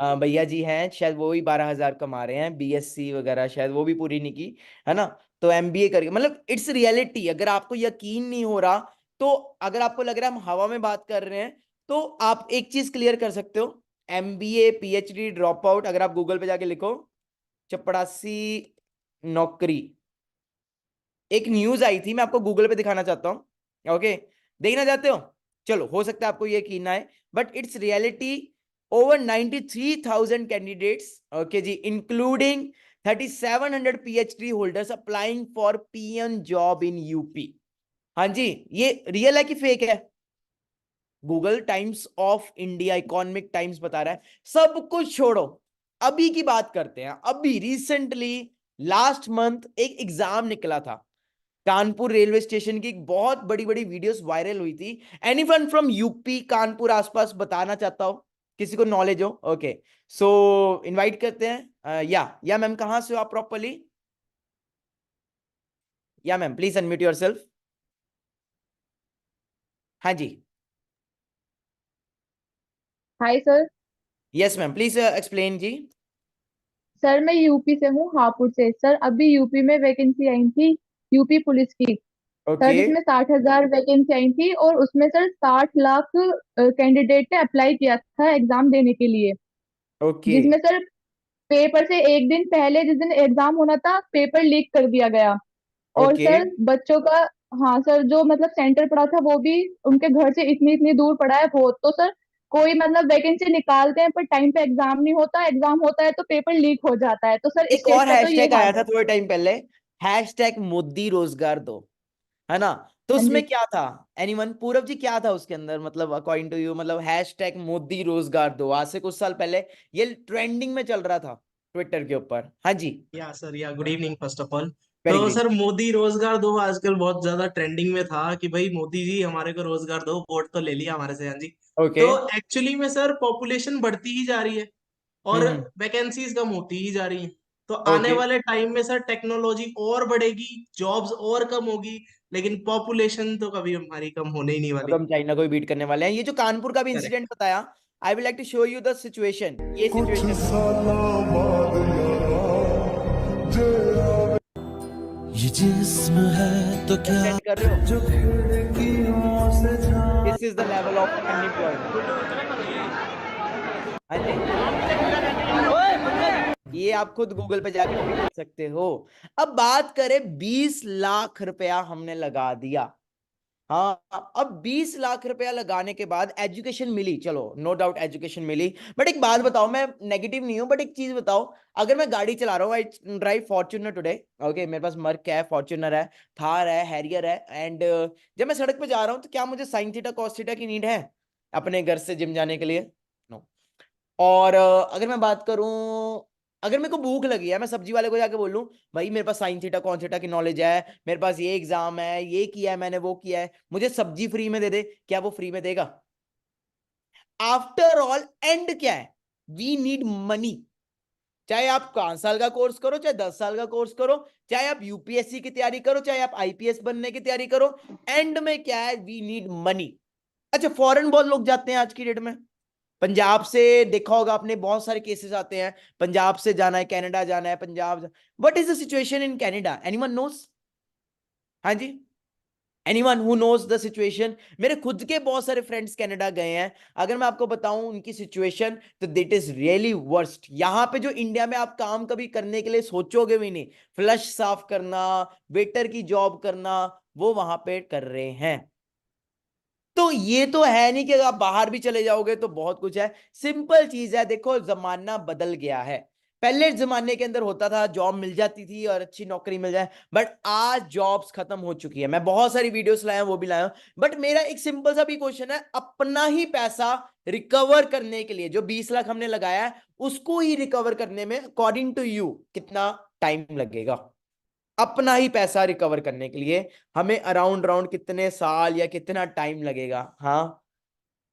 भैया जी हैं, शायद वो भी 12,000 कमा रहे हैं, बीएससी वगैरह शायद वो भी पूरी नहीं की, है ना। तो एमबीए करके मतलब इट्स रियलिटी। अगर आपको यकीन नहीं हो रहा, तो अगर आपको लग रहा है हम हवा में बात कर रहे हैं, तो आप एक चीज क्लियर कर सकते हो। एमबीए पीएचडी ड्रॉप आउट, अगर आप गूगल पे जाके लिखो चपड़ासी नौकरी, एक न्यूज आई थी, मैं आपको गूगल पे दिखाना चाहता हूँ। ओके, देखना चाहते हो? चलो, हो सकता है आपको ये कीना है, but it's reality. Over 93,000 candidates, okay जी, including 3,700 PhD holders applying for peon job in UP. हाँ जी, ये रियल है कि फेक है? Google Times of India, Economic Times बता रहा है। सब कुछ छोड़ो, अभी की बात करते हैं। अभी रिसेंटली लास्ट मंथ एक एग्जाम निकला था, कानपुर रेलवे स्टेशन की बहुत बड़ी बड़ी वीडियोस वायरल हुई थी। एनीवन फ्रॉम यूपी, कानपुर आसपास बताना चाहता हो, किसी को नॉलेज हो? ओके, सो इनवाइट करते हैं। या मैम, कहां से हो आप प्रॉपरली? या मैम, प्लीज अनम्यूट योरसेल्फ। हाँ जी, hi sir. Yes ma'am, please explain जी। सर मैं यूपी से हूँ, हापुड़ से। सर अभी यूपी में वैकेंसी आई थी यूपी पुलिस की सर, ओके जिसमें 60,000 वैकेंसी आई थी, और उसमें सर 60 लाख कैंडिडेट ने अप्लाई किया था एग्जाम देने के लिए। ओके जिसमें सर पेपर से एक दिन पहले, जिस दिन एग्जाम होना था, पेपर लीक कर दिया गया। और ओके। सर बच्चों का, हाँ सर, जो मतलब सेंटर पड़ा था वो भी उनके घर से इतनी इतनी दूर पड़ा है बहुत। तो सर कोई मतलब वैकेंसी निकालते हैं पर टाइम पे एग्जाम नहीं होता, एग्जाम होता है तो पेपर लीक हो जाता है। तो सर एक स्टेट और का तो ये हैशटैग आया हाल था है। थोड़े टाइम पहले, हैशटैग मोदी रोजगार दो, है ना। तो हाँ उसमें जी। क्या था? एनीवन, पूरब जी, क्या था उसके अंदर, मतलब अकॉर्डिंग टू यू, मतलब हैशटैग मोदी रोजगार दो आज से कुछ साल पहले ये ट्रेंडिंग में चल रहा था ट्विटर के ऊपर। हाँ जी, या सर, या good evening first of all. Very तो गुड। सर, मोदी रोजगार दो आजकल बहुत ज्यादा ट्रेंडिंग में था कि भाई मोदी जी हमारे को रोजगार दो, वोट तो ले लिया हमारे से। हाँ जी। ओके। तो एक्चुअली में सर पॉपुलेशन बढ़ती ही जा रही है और हम्म। वैकेंसीज कम होती ही जा रही हैं। तो आने ओके, वाले टाइम में सर टेक्नोलॉजी और बढ़ेगी, जॉब्स और कम होगी, लेकिन पॉपुलेशन तो कभी हमारी कम होने ही नहीं तो वाली। हम चाइना को भी बीट करने वाले हैं। ये जो कानपुर का भी करेक्ट। इंसिडेंट बताया, I will like to show you the situation. ये सिचुएशन ये जिस्म है तो क्या कर रहे हो? जो खिड़कियों से this is the level of unemployment. हाँ जी, ये आप खुद गूगल पे जाके देख सकते हो। अब बात करें, 20 लाख रुपया हमने लगा दिया। हाँ, अब 20 लाख रुपया लगाने के बाद एजुकेशन मिली, चलो नो डाउट एजुकेशन मिली, बट एक बात बताओ, मैं नेगेटिव नहीं हूं, बट एक चीज बताओ, अगर मैं गाड़ी चला रहा हूँ, I drive Fortuner today, okay, मेरे पास मर्क है, फॉर्च्यूनर है, थार है, हैरियर है, एंड जब मैं सड़क पे जा रहा हूँ, तो क्या मुझे साइन थीटा कॉस थीटा की नीड है अपने घर से जिम जाने के लिए? नो। और अगर मैं बात करूं, अगर मेरे को भूख लगी है, मैं सब्जी वाले को जाके बोलूं, भाई मेरे पास साइन थीटा कॉन थीटा की नॉलेज है, मेरे पास ये एग्जाम है, ये किया है मैंने, वो किया है, मुझे सब्जी फ्री में दे दे, क्या वो फ्री में देगा? आफ्टर ऑल एंड क्या है? We need money. चाहे आप 5 साल का कोर्स करो, चाहे 10 साल का कोर्स करो, चाहे आप यूपीएससी की तैयारी करो, चाहे आप आईपीएस बनने की तैयारी करो, एंड में क्या है? We need money. अच्छा, फॉरेन बहुत लोग जाते हैं आज की डेट में। पंजाब से देखा होगा आपने, बहुत सारे केसेस आते हैं, पंजाब से जाना है, कनाडा जाना है, Punjab. What is the situation in Canada? Anyone knows? हाँ जी, anyone who knows the situation? मेरे खुद के बहुत सारे फ्रेंड्स कनाडा गए हैं। अगर मैं आपको बताऊं उनकी सिचुएशन, तो दिट इज रियली वर्स्ट। यहाँ पे जो इंडिया में आप काम कभी करने के लिए सोचोगे भी नहीं, फ्लश साफ करना, वेटर की जॉब करना, वो वहां पे कर रहे हैं। तो ये तो है नहीं कि अगर आप बाहर भी चले जाओगे तो बहुत कुछ है। सिंपल चीज है, देखो जमाना बदल गया है। पहले जमाने के अंदर होता था जॉब मिल जाती थी और अच्छी नौकरी मिल जाए, बट आज जॉब्स खत्म हो चुकी है। मैं बहुत सारी वीडियोस लाया हूं, वो भी लाया हूं, बट मेरा एक सिंपल सा भी क्वेश्चन है, अपना ही पैसा रिकवर करने के लिए जो 20 लाख हमने लगाया है, उसको ही रिकवर करने में अकॉर्डिंग टू यू कितना टाइम लगेगा? अपना ही पैसा रिकवर करने के लिए हमें अराउंड कितने साल या कितना टाइम लगेगा? हाँ,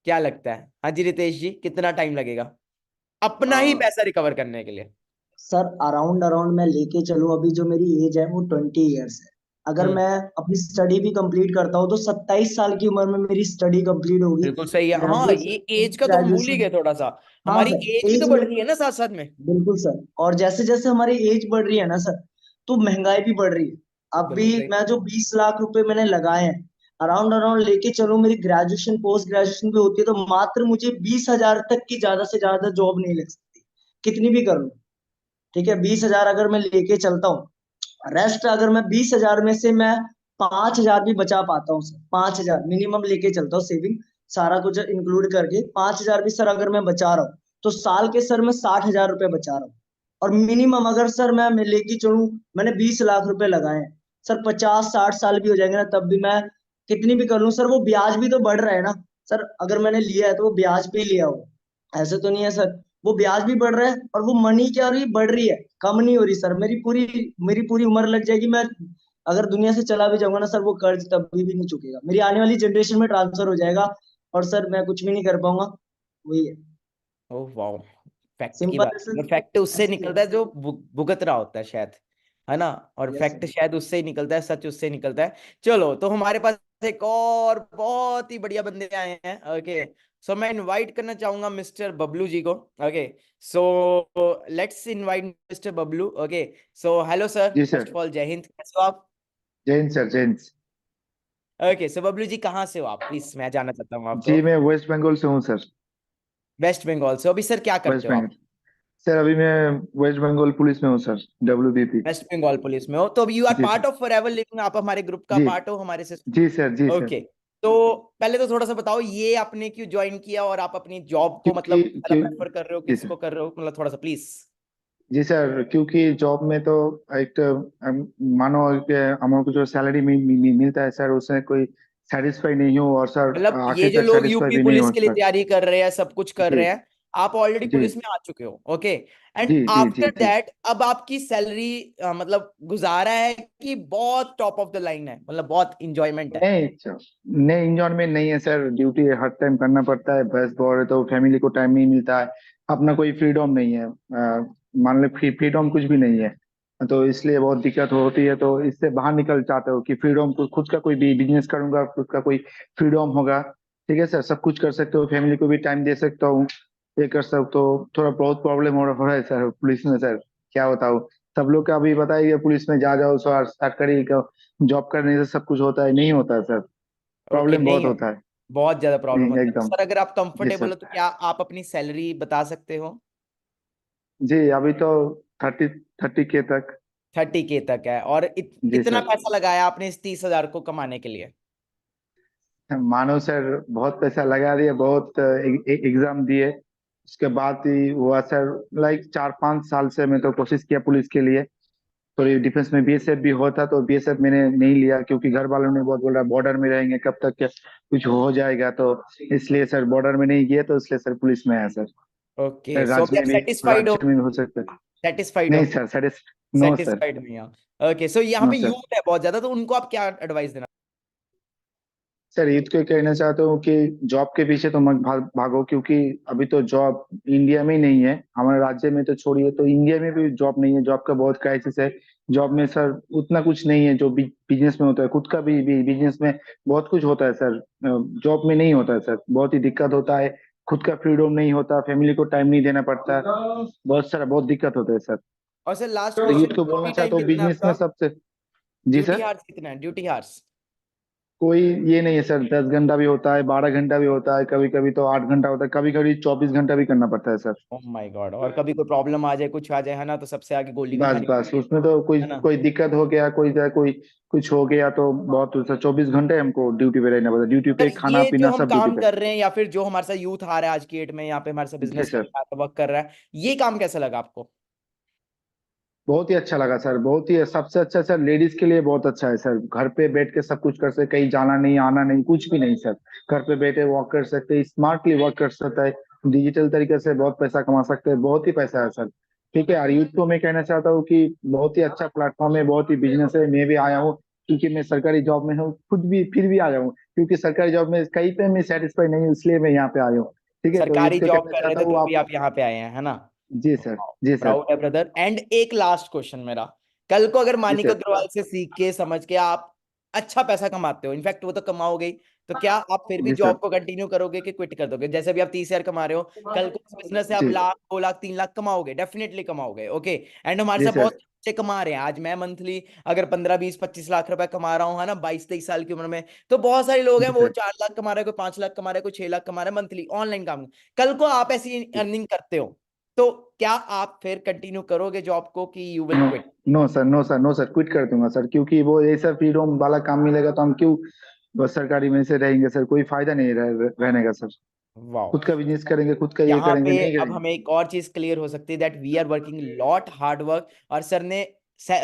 क्या लगता है? हाँ जी रितेश जी, कितना टाइम लगेगा अपना ही पैसा रिकवर करने के लिए? सर अराउंड अराउंड मैं लेके चलूं, अभी जो मेरी एज है वो 20 ईयर्स है। अगर मैं अपनी स्टडी भी कंप्लीट करता हूँ तो 27 साल की उम्र में मेरी स्टडी कंप्लीट होगी। बिल्कुल सही है। हाँ, ये एज का तो हम भूल ही ग्रेजुएशन। गए थोड़ा सा। हाँ हमारी सर, एज भी तो एज बढ़ में रही है ना साथ साथ में। बिल्कुल सर। और जैसे जैसे हमारी एज बढ़ रही है ना सर, तो महंगाई भी बढ़ रही है। अब भी बिल्कुल सही। मैं जो 20 लाख रुपए मैंने लगाए हैं, अराउंड अराउंड लेके चलो, मेरी ग्रेजुएशन पोस्ट ग्रेजुएशन भी होती है तो मात्र मुझे 20 हजार तक की ज्यादा से ज्यादा जॉब नहीं लग सकती, कितनी भी कर लूं। ठीक है, 20 हजार अगर मैं लेके चलता हूँ, रेस्ट अगर मैं 20 हजार में से मैं 5 हजार भी बचा पाता हूँ सर, 5 हजार मिनिमम लेके चलता हूँ सेविंग, सारा कुछ इंक्लूड करके 5 हजार भी सर अगर मैं बचा रहा हूँ, तो साल के सर मैं 60 हजार रुपये बचा रहा हूँ। और मिनिमम अगर सर मैं लेके चलूँ, मैंने 20 लाख रुपए लगाए हैं सर, 50 60 साल भी हो जाएंगे ना, तब भी मैं कितनी भी कर लूँ सर, वो ब्याज भी तो बढ़ रहा है ना सर। अगर मैंने लिया है तो वो ब्याज पे ही लिया हो, ऐसे तो नहीं है सर। वो ब्याज भी बढ़ रहा है और वो मनी क्या हो रही बढ़ रही है, कम नहीं हो रही सर। मेरी पूरी उम्र लग जाएगी, मैं अगर दुनिया से चला भी जाऊंगा ना सर, वो कर्ज तब भी नहीं चुकेगा, मेरी आने वाली जनरेशन में ट्रांसफर हो जाएगा और सर मैं कुछ भी नहीं कर पाऊंगा। वही है, ओह वाओ, फैक्ट की सिंपल बात है है। सर, फैक्ट उससे ऐसे ही निकलता है जो भुगत रहा होता है शायद, है ना? और यस फैक्ट सर। शायद उससे ही निकलता है, सच उससे ही निकलता है। चलो, तो हमारे पास एक और बहुत ही बढ़िया बंदे आए हैं। ओके, सो मैं इनवाइट करना चाहूंगा मिस्टर बबलू जी को। Okay, so let's invite mister Bablu. Okay, so hello sir, जी फर्स्ट सर। ऑफ ऑल जय हिंद, कैसे हो आप? जय हिंद सर, जय हिंद। ओके, सो बबलू जी कहाँ से हो आप, प्लीज मैं जानना चाहता हूँ आपको। जी मैं वेस्ट बंगाल से हूँ सर। वेस्ट बंगाल से? अभी सर क्या करते वेस्ट हो आप? बंगाल सर, अभी मैं वेस्ट बंगाल पुलिस में हूँ sir, WBP। West Bengal police में हो तो अभी यू आर जी part sir. Of forever living, आप हमारे ग्रुप का जी पार्ट हो, हमारे सिस्टम। जी सर, जी सर। ओके, तो पहले तो थोड़ा सा बताओ ये आपने क्यों ज्वाइन किया और आप अपनी जॉब को मतलब क्योंकि ज्यादा क्यों प्रेफर कर रहे हो, जी सर। किसको कर रहे हो, मतलब थोड़ा सा प्लीज। जी सर, क्योंकि जॉब में तो एक मानो कि हमको जो सैलरी मिलता है सर, उससे कोई सेटिस्फाई नहीं हो, और सर मतलब ये आखिर जो तक लोग सेटिस्फाई यूपी भी नहीं पुलिस हो के लिए सर। तैयारी कर रहे हैं, सब कुछ कर जी रहे हैं, आप ऑलरेडी जी पुलिस में आ चुके हो। ओके, एंड जी जी जी आफ्टर जी। दैट अब आपकी सैलरी मतलब गुजारा है कि बहुत टॉप ऑफ द लाइन है, मतलब बहुत इंजॉयमेंट है? नहीं सर, नहीं इंजॉयमेंट नहीं है सर, ड्यूटी हर टाइम करना पड़ता है, बस बहुत है तो फैमिली को टाइम नहीं मिलता है, अपना कोई फ्रीडम नहीं है, मान लो फ्रीडम कुछ भी नहीं है, तो इसलिए बहुत दिक्कत होती है। तो इससे बाहर निकल चाहते हो कि फ्रीडम को, खुद का कोई भी बिजनेस करूंगा, खुद का कोई फ्रीडम होगा, ठीक है सर, सब कुछ कर सकते हो, फैमिली को भी टाइम दे सकता हूँ, ये कर सकते हो। थोड़ा बहुत प्रॉब्लम हो रहा है सर पुलिस में सर, क्या बताओ। सब लोग का अभी बताइए, पुलिस में जा जाओ सर, सरकारी जॉब करने से सब कुछ होता है, नहीं होता है सर, ओके, प्रॉब्लम बहुत नहीं, होता है। बहुत ज्यादा प्रॉब्लम होता है। तो एकदम। सर अगर आप जी कंफर्टेबल सर। हो तो क्या आप अपनी सैलरी बता सकते हो? जी अभी तो 30 के तक। 30K तक है, और जी कितना सर। पैसा लगाया आपने इस 30,000 को कमाने के लिए? मानो सर बहुत पैसा लगा दिए, बहुत एग्जाम दिए, उसके बाद ही हुआ सर। लाइक 4 5 साल से मैं तो कोशिश किया पुलिस के लिए, थोड़ी डिफेंस में BSF भी होता, तो BSF मैंने नहीं लिया, क्योंकि घर वालों ने बहुत बोला बॉर्डर में रहेंगे कब तक, क्या कुछ हो जाएगा, तो इसलिए सर बॉर्डर में नहीं गया, तो इसलिए सर पुलिस में आया सर। ओके, सो राज्य अभी आप में भी, सेटिस्फाइड हो? राज्य में भी हो सकता है। सेटिस्फाइड हो? नहीं सर, नो सर। सेटिस्फाइड नहीं हो? ओके, सो यहाँ नो पे सर। यूथ है बहुत ज्यादा, तो उनको आप क्या एडवाइस देना? सर ईद को कहना चाहता हूँ कि जॉब के पीछे तो मत भागो, क्योंकि अभी तो जॉब इंडिया में ही नहीं है, हमारे राज्य में तो छोड़िए, तो इंडिया में भी जॉब नहीं है, जॉब का बहुत क्राइसिस है। जॉब में सर उतना कुछ नहीं है जो बिजनेस में होता है, खुद का भी बिजनेस में बहुत कुछ होता है सर, जॉब में नहीं होता है सर, बहुत ही दिक्कत होता है, खुद का फ्रीडम नहीं होता, फैमिली को टाइम नहीं देना पड़ता, बहुत सारा बहुत दिक्कत होता है सर। और सर लास्ट तो क्वेश्चन, यूथ को बोलना ड्यूटी टाइम चाहता हूँ कितना है बिजनेस में आपका? सबसे। जी ड्यूटी सर। हार्स कितना है, ड्यूटी हार्स? कोई ये नहीं है सर, 10 घंटा भी होता है, 12 घंटा भी होता है, कभी कभी तो 8 घंटा होता है, कभी कभी 24 घंटा भी करना पड़ता है सर। ओह माय गॉड, और कभी कोई प्रॉब्लम आ जाए, कुछ आ जाए, है ना, तो सबसे आगे गोली भी बस खानी बस पड़ती उसमें तो कोई है ना? कोई दिक्कत हो गया, कोई कुछ हो गया तो बहुत सर, 24 घंटे हमको ड्यूटी पे रहना पड़ता है, ड्यूटी सर पे खाना ये जो पीना हम सब ड्यूटी काम पे। कर रहे हैं, या फिर जो हमारे साथ यूथ आ रहा है आज की डेट में यहाँ पे हमारे साथ जी बिजनेस कर सर। रहा है, वर्क कर रहा है, ये काम कैसा लगा आपको? बहुत ही अच्छा लगा सर, बहुत ही सबसे अच्छा सर, लेडीज के लिए बहुत अच्छा है सर, घर पे बैठ के सब कुछ कर सकते, कहीं जाना नहीं आना नहीं कुछ भी नहीं सर, घर पे बैठे वॉक कर सकते, स्मार्टली वर्क कर सकता है, डिजिटल तरीके से बहुत पैसा कमा सकते हैं, बहुत ही पैसा है सर। ठीक है, और यूथ को मैं कहना चाहता हूँ कि बहुत ही अच्छा प्लेटफॉर्म है, बहुत ही बिजनेस है, मैं भी आया हूँ, क्योंकि मैं सरकारी जॉब में हूँ खुद भी, फिर भी आया हूँ, क्योंकि सरकारी जॉब में कहीं पे मैं सेटिस्फाई नहीं हूँ, इसलिए मैं यहाँ पे आया हूँ। ठीक है, तो सरकारी इसलिए जॉब कहना कर रहे चाहता थे हूँ तो भी आप। आप यहाँ पे आए हैं, है ना? जी सर, जी सर, प्राउड है ब्रदर। एंड एक लास्ट क्वेश्चन मेरा, कल को अगर जी मानिक सर, अग्रवाल से सीख के समझ के आप अच्छा पैसा कमाते हो, इनफैक्ट वो तो कमाओगे ही, तो क्या आप फिर भी जी जॉब सर, को कंटिन्यू करोगे कि क्विट कर दोगे? जैसे अभी आप 30,000 कमा रहे हो, कल को इस बिजनेस से आप जी, 1,00,000, 2,00,000, 3,00,000 कमाओगे, डेफिनेटली कमाओगे। ओके, एंड हमारे जी साथ सर, बहुत बच्चे कमा रहे हैं। आज मैं मंथली अगर 15, 20, 25 लाख रुपए कमा रहा हूँ, है ना, 22, 23 साल की उम्र में, तो बहुत सारे लोग हैं जी वो सर, 4 लाख कमा रहे हैं, कोई 5 लाख कमा रहा है, कोई 6 लाख कमा रहा है मंथली ऑनलाइन काम। कल को आप ऐसी अर्निंग करते हो तो क्या आप फिर कंटिन्यू करोगे जॉब को कि you will no, quit? No sir, no sir, no sir, quit कर दूंगा सर, क्योंकि वो ऐसा फ्रीडम वाला काम मिलेगा तो हम क्यों बस सरकारी में से रहेंगे सर? कोई फायदा नहीं रहने का सर। वाओ। खुद का बिजनेस करेंगे, खुद का ये यहाँ करेंगे, पे नहीं अब करेंगे। हमें एक और चीज क्लियर हो सकती है that we are working lot hard work. और सर ने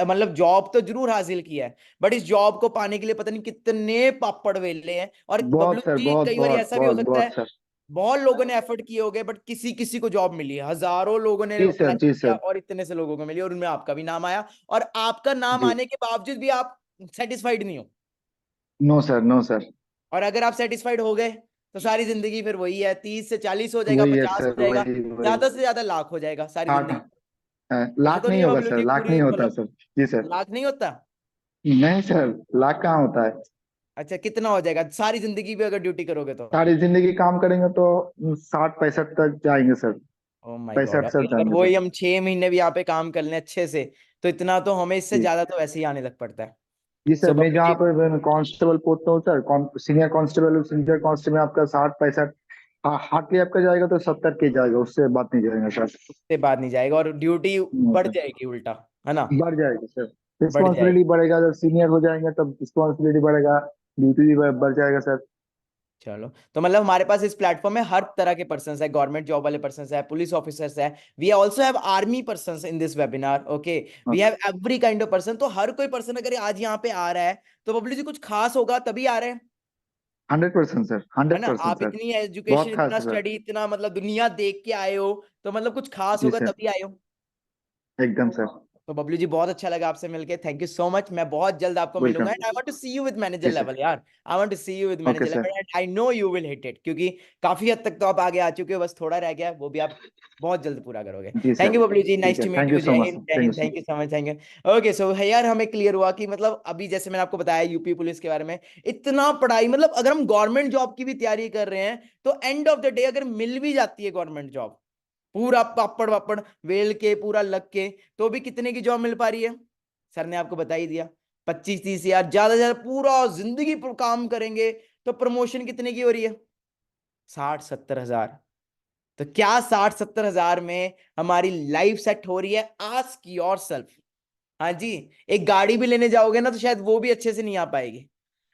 मतलब जॉब तो जरूर हासिल किया है, बट इस जॉब को पाने के लिए पता नहीं कितने पापड़ वेले हैं। और बबलू बहुत सर, जी, बहुत कई बार बहुत ऐसा भी हो बहुत सकता बहुत है सर। बहुत लोगों ने एफर्ट किए होंगे बट किसी किसी को जॉब मिली है, हजारों लोगों ने जी सर, अप्लाई जी किया सर, और इतने से लोगों को मिली और उनमें आपका भी नाम आया, और आपका नाम जी, आने के बावजूद भी आप सेटिस्फाइड नहीं हो। नो सर, नो सर, और अगर आप सेटिस्फाइड हो गए तो सारी जिंदगी फिर वही है, 30 से 40 हो जाएगा, वही है 50 हो सर, जाएगा, वही वही। ज्यादा से ज्यादा लाख हो जाएगा सारी आठ जिंदगी। हाँ लाख तो नहीं नहीं है होगा बबलू सर, जी, लाख नहीं पूरी होता मतलब सर। जी सर, लाख नहीं होता? नहीं सर, लाख कहाँ होता है? अच्छा, कितना हो जाएगा सारी जिंदगी भी अगर ड्यूटी करोगे तो? सारी जिंदगी काम करेंगे तो 60 65 तक जाएंगे सर। ओ माय गॉड, 65 अभी तक अगर जाएंगे वही सर। हम 6 महीने भी यहाँ पे काम कर लें अच्छे से तो इतना तो हमें इससे जी, ज्यादा तो वैसे ही आने लग पड़ता है। जी सो सर, मैं बबलू जहाँ जी, पर कांस्टेबल पोस्ट पे हूँ sir, senior constable, senior constable में आपका 60 65 हार्डली आपका जाएगा तो 70 के जाएगा, उससे बात नहीं जाएगा सर। उससे बात नहीं जाएगा और ड्यूटी नो बढ़ सर, जाएगी उल्टा, है ना? बढ़ जाएगा सर। बढ़ जाएगी। रिस्पॉन्सिबिलिटी बढ़ेगा, जब सीनियर हो जाएंगे तब रिस्पॉन्सिबिलिटी बढ़ेगा, ड्यूटी भी बढ़ जाएगा सर। चलो, तो मतलब हमारे पास इस प्लेटफॉर्म में हर तरह के पर्सन है, गवर्नमेंट जॉब वाले पर्सन है, पुलिस ऑफिसर्स है, we also have army person in this webinar. Okay, we have every kind of person. तो हर कोई पर्सन अगर आज यहाँ पे आ रहा है तो बबलू जी कुछ खास होगा तभी आ रहे हैं, 100% सर, है ना? 100% आप सर। इतनी एजुकेशन, बहुत इतना खास है सर। स्टडी, इतना मतलब दुनिया देख के आए हो, तो मतलब कुछ खास जी होगा सर, तभी आए हो। एकदम सर। तो बबलू जी बहुत अच्छा लगा आपसे मिलके, थैंक यू सो मच। मैं बहुत जल्द आपको मिलूंगा welcome. And I want to see you with manager जी सर, लेवल यार। I want to see you with okay manager sir. Level and I know you will hit it, क्योंकि काफी हद तक तो आप आगे आ चुके हो, बस थोड़ा रह गया है, वो भी आप बहुत जल्द पूरा करोगे। जी thank sir, you Babloo ji, ठीक नाइस है, to meet thank you you. So जय मच हिंद, सर, जय thank you Hind, so thank you so much, thank you. Okay, so यार हमें क्लियर हुआ कि मतलब अभी जैसे मैंने आपको बताया यूपी पुलिस के बारे में, इतना पढ़ाई, मतलब अगर हम गवर्नमेंट जॉब की भी तैयारी कर रहे हैं तो एंड ऑफ द डे अगर मिल भी जाती है गवर्नमेंट जॉब, पूरा पापड़ वापड़ वेल के पूरा लग के, तो भी कितने की जॉब मिल पा रही है? सर ने आपको बता ही दिया, 25-30 हजार, ज्यादा से ज्यादा पूरा जिंदगी काम करेंगे तो प्रमोशन कितने की हो रही है? 60-70 हजार। तो क्या 60-70 हजार में हमारी लाइफ सेट हो रही है? Ask yourself. हाँ जी, एक गाड़ी भी लेने जाओगे ना तो शायद वो भी अच्छे से नहीं आ पाएगी।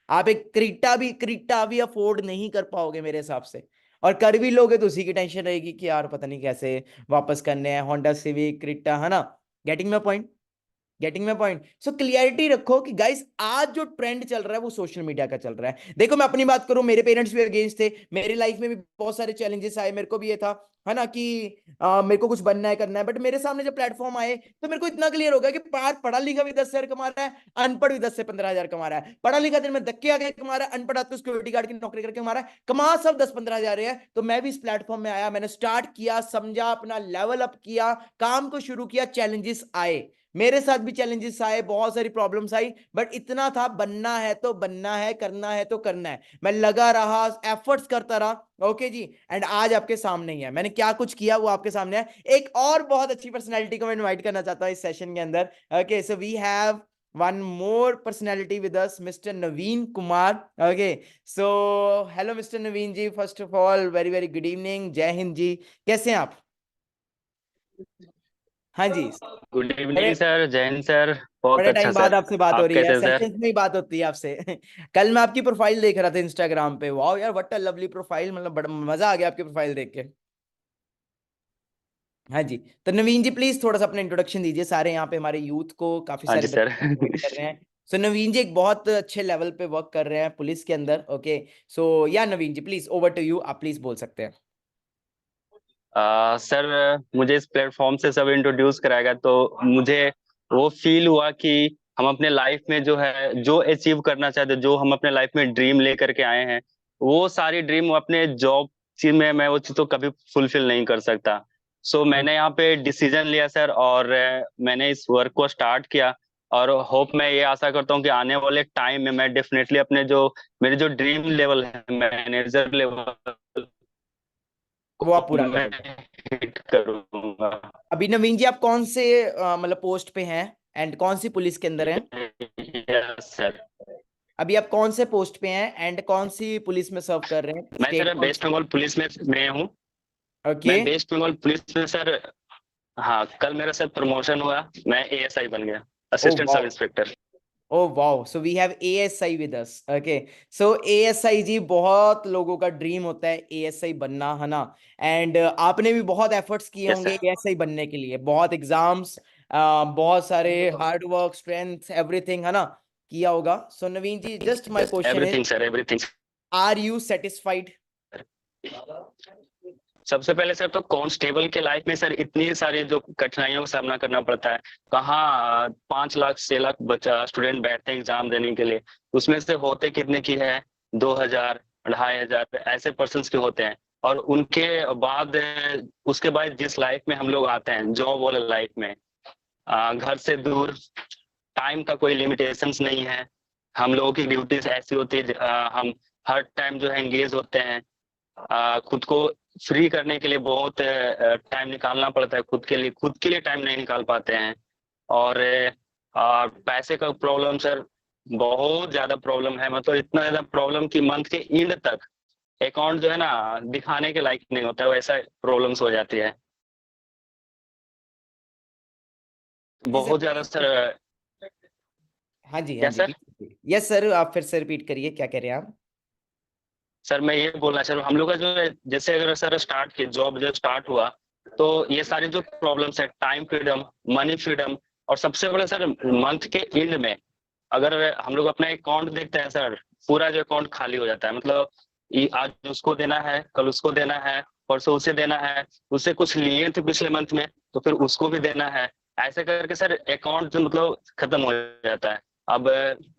आप एक क्रीटा भी अफोर्ड नहीं कर पाओगे मेरे हिसाब से, और कर भी लोगे तो उसी की टेंशन रहेगी कि यार पता नहीं कैसे वापस करने हैं, होंडा सिविक, क्रीटा, है ना? Getting my point? Getting my point? So clarity रखो कि गाइस आज जो ट्रेंड चल रहा है वो सोशल मीडिया का चल रहा है। देखो मैं अपनी बात करूं, मेरे पेरेंट्स भी अगेंस्ट थे, मेरी लाइफ में भी बहुत सारे चैलेंजेस आए, मेरे को भी ये था, है ना, कि मेरे को कुछ बनना है, करना है, बट मेरे सामने जब प्लेटफॉर्म आए तो मेरे को इतना क्लियर हो गया कि पढ़ा लिखा भी 10 हजार कमा रहा है, अनपढ़ भी 10 से 15 हजार कमा रहा है, पढ़ा लिखा दिन में धक्के आके कमा रहा है, अनपढ़ तो सिक्योरिटी गार्ड की नौकरी करके कमा रहा है, कमा सब 10-15 हजार है। तो मैं भी इस प्लेटफॉर्म में आया, मैंने स्टार्ट किया, समझा, अपना लेवल अप किया, काम को शुरू किया, चैलेंजेस आए, मेरे साथ भी चैलेंजेस आए, बहुत सारी प्रॉब्लम्स आई, बट इतना था, बनना है तो बनना है, करना है तो करना है। मैं लगा रहा, एफर्ट्स करता रहा। ओके जी, एंड आज आपके सामने ही है, मैंने क्या कुछ किया वो आपके सामने है। एक और बहुत अच्छी पर्सनैलिटी को मैं इन्वाइट करना चाहता हूँ इस सेशन के अंदर। Okay, so we have one more personality with us, Mr. Naveen Kumar. Okay, so hello Mr. Naveen ji, first of all very very good evening, जय हिंद जी, कैसे हैं आप? हाँ जी, गुड बड़े इवनिंग सर, जैन सर। बहुत बड़े अच्छा टाइम बाद सर। आपसे बात हो आप रही है, कैसे सर? सेशंस में ही बात होती है आपसे। कल मैं आपकी प्रोफाइल देख रहा था इंस्टाग्राम पे, वाह यार व्हाट अ लवली प्रोफाइल, मतलब बड़ा मजा आ गया आपकी प्रोफाइल देख के। हाँ जी, तो नवीन जी प्लीज थोड़ा सा अपना इंट्रोडक्शन दीजिए, सारे यहाँ पे हमारे यूथ को काफी हाँ सारे जी सर। बच्चे कर रहे हैं। सो नवीन जी एक बहुत अच्छे लेवल पे वर्क कर रहे हैं पुलिस के अंदर। ओके, सो या नवीन जी प्लीज ओवर टू यू, आप प्लीज बोल सकते हैं। सर मुझे इस प्लेटफॉर्म से सब इंट्रोड्यूस कराएगा तो मुझे वो फील हुआ कि हम अपने लाइफ में जो है जो अचीव करना चाहते, जो हम अपने लाइफ में ड्रीम लेकर के आए हैं, वो सारी ड्रीम अपने जॉब चीज में मैं वो चीज तो कभी फुलफिल नहीं कर सकता। सो मैंने यहाँ पे डिसीजन लिया सर, और मैंने इस वर्क को स्टार्ट किया, और होप मैं ये आशा करता हूँ कि आने वाले टाइम में मैं डेफिनेटली अपने जो मेरे जो ड्रीम लेवल है मैनेजर लेवल वो आप पूरा मैं करोगे। हिट करूंगा। अभी नवीन जी आप कौन से मतलब पोस्ट पे हैं एंड कौन सी पुलिस के अंदर हैं? Yes sir. अभी आप कौन से पोस्ट पे हैं एंड कौन सी पुलिस में सर्व कर रहे हैं? मैं state sir west Bengal police में हूँ। ओके। मैं वेस्ट बंगाल पुलिस में सर, हाँ कल मेरा सर प्रमोशन हुआ, मैं एएसआई बन गया, assistant sub inspector. Oh wow, so we have ASI with us. Okay, so ASI जी बहुत लोगों का ड्रीम होता है ASI बनना, है ना? एंड आपने भी बहुत एफर्ट्स किए Yes, होंगे sir. ASI बनने के लिए, बहुत एग्जाम्स, बहुत सारे हार्ड वर्क, स्ट्रेंथ, एवरीथिंग, है ना, किया होगा। So Naveen ji, just my question everything is, sir, everything. Are you satisfied? सबसे पहले सर तो कांस्टेबल के लाइफ में सर इतनी सारी जो कठिनाइयों का सामना करना पड़ता है, कहाँ 5 लाख 6 लाख बच्चा स्टूडेंट बैठते हैं एग्जाम देने के लिए, उसमें से होते कितने की है 2000 2500 ऐसे पर्सन्स के होते हैं। और उनके बाद उसके बाद जिस लाइफ में हम लोग आते हैं जॉब वाले लाइफ में, घर से दूर, टाइम का कोई लिमिटेशंस नहीं है, हम लोगों की ड्यूटीज ऐसी होती है, हम हर टाइम जो है एंगेज होते हैं, खुद को फ्री करने के लिए बहुत टाइम निकालना पड़ता है, खुद के लिए टाइम नहीं निकाल पाते हैं। और पैसे का प्रॉब्लम सर बहुत ज्यादा प्रॉब्लम है, मतलब इतना ज्यादा प्रॉब्लम कि मंथ के एंड तक अकाउंट जो है ना दिखाने के लायक नहीं होता है, वैसा प्रॉब्लम्स हो जाती है बहुत ज्यादा सर। हाँ जी, क्या हाँ सर? जी, यस सर, आप फिर से रिपीट करिए, क्या कह रहे हैं आप? सर मैं ये बोलना चाह रहा हूँ, हम लोग का जो है जैसे अगर सर स्टार्ट की जॉब जब स्टार्ट हुआ तो ये सारी जो प्रॉब्लम्स है, टाइम फ्रीडम, मनी फ्रीडम, और सबसे बड़ा सर मंथ के एंड में अगर हम लोग अपना अकाउंट देखते हैं सर, पूरा जो अकाउंट खाली हो जाता है, मतलब आज उसको देना है, कल उसको देना है, परसों उसे देना है, उससे कुछ लिए थे पिछले मंथ में तो फिर उसको भी देना है, ऐसे करके सर अकाउंट जो मतलब खत्म हो जाता है। अब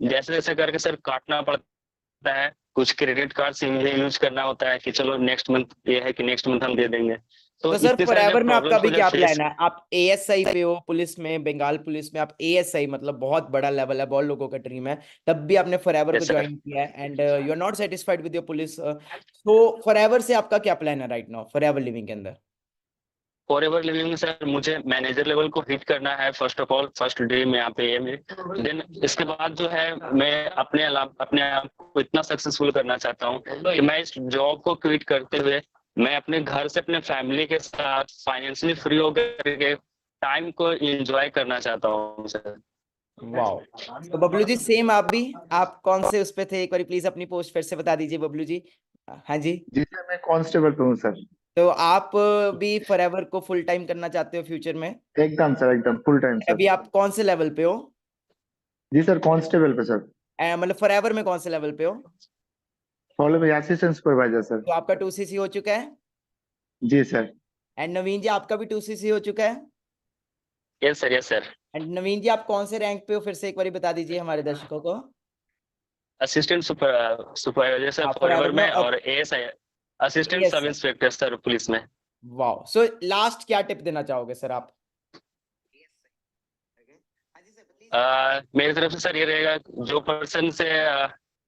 जैसे जैसे करके सर काटना पड़ता है, कुछ क्रेडिट कार्ड से यूज करना होता है कि चलो नेक्स्ट मंथ ये है कि नेक्स्ट मंथ हम दे देंगे। तो सर इतने सारे फॉरएवर में आपका प्रॉब्लम्स भी को क्या जब प्लान है? आप ASI पे हो पुलिस में, बंगाल पुलिस में, आप ASI, मतलब बहुत बड़ा लेवल है, बहुत लोगों का ड्रीम है, तब भी आपने फॉरएवर को ज्वाइन किया है and you are not satisfied with your police. तो फॉरएवर से आपका क्या प्लान है राइट नाउ, फॉरएवर लिविंग के अंदर? फॉरएवर लिविंग में सर मुझे मैनेजर लेवल को हिट करना है, first of all, first dream यहाँ पे ये मेरी। देन इसके बाद जो है मैं अपने आप को इतना सक्सेसफुल करना चाहता हूँ कि मैं इस जॉब को क्विट करते हुए मैं अपने घर से अपने फैमिली के साथ फाइनेंशियली फ्री होकर के टाइम को एंजॉय करना चाहता हूँ सर। वाओ, तो बबलू जी सेम आप भी, आप कौन से उस पे थे? एक बार प्लीज अपनी पोस्ट फिर से बता दीजिए बबलू जी। हाँ जी जी सर, मैं कांस्टेबल पे हूँ सर। तो आप भी फॉरएवर को फुल टाइम करना चाहते हो फ्यूचर में? एकदम सर, एकदम फुल टाइम सर। अभी आप कौन से लेवल पे हो? जी सर, कांस्टेबल पे सर। मतलब फॉरएवर में कौन से लेवल पे हो? फॉलो में असिस्टेंट सुपरवाइजर सर। तो आपका 2CC हो चुका है? जी सर। एंड नवीन जी आपका भी 2CC हो चुका है? Yes sir, yes sir. And Naveen ji आप कौन से रैंक पे हो, फिर से एक बार बता दीजिए हमारे दर्शकों को। असिस्टेंट सुपरवाइजर सर फॉरएवर में, और ASI assistant sub inspector sir police में। वाओ, सो लास्ट क्या टिप देना चाहोगे सर आप? मेरी तरफ से सर ये रहेगा, जो पर्सन से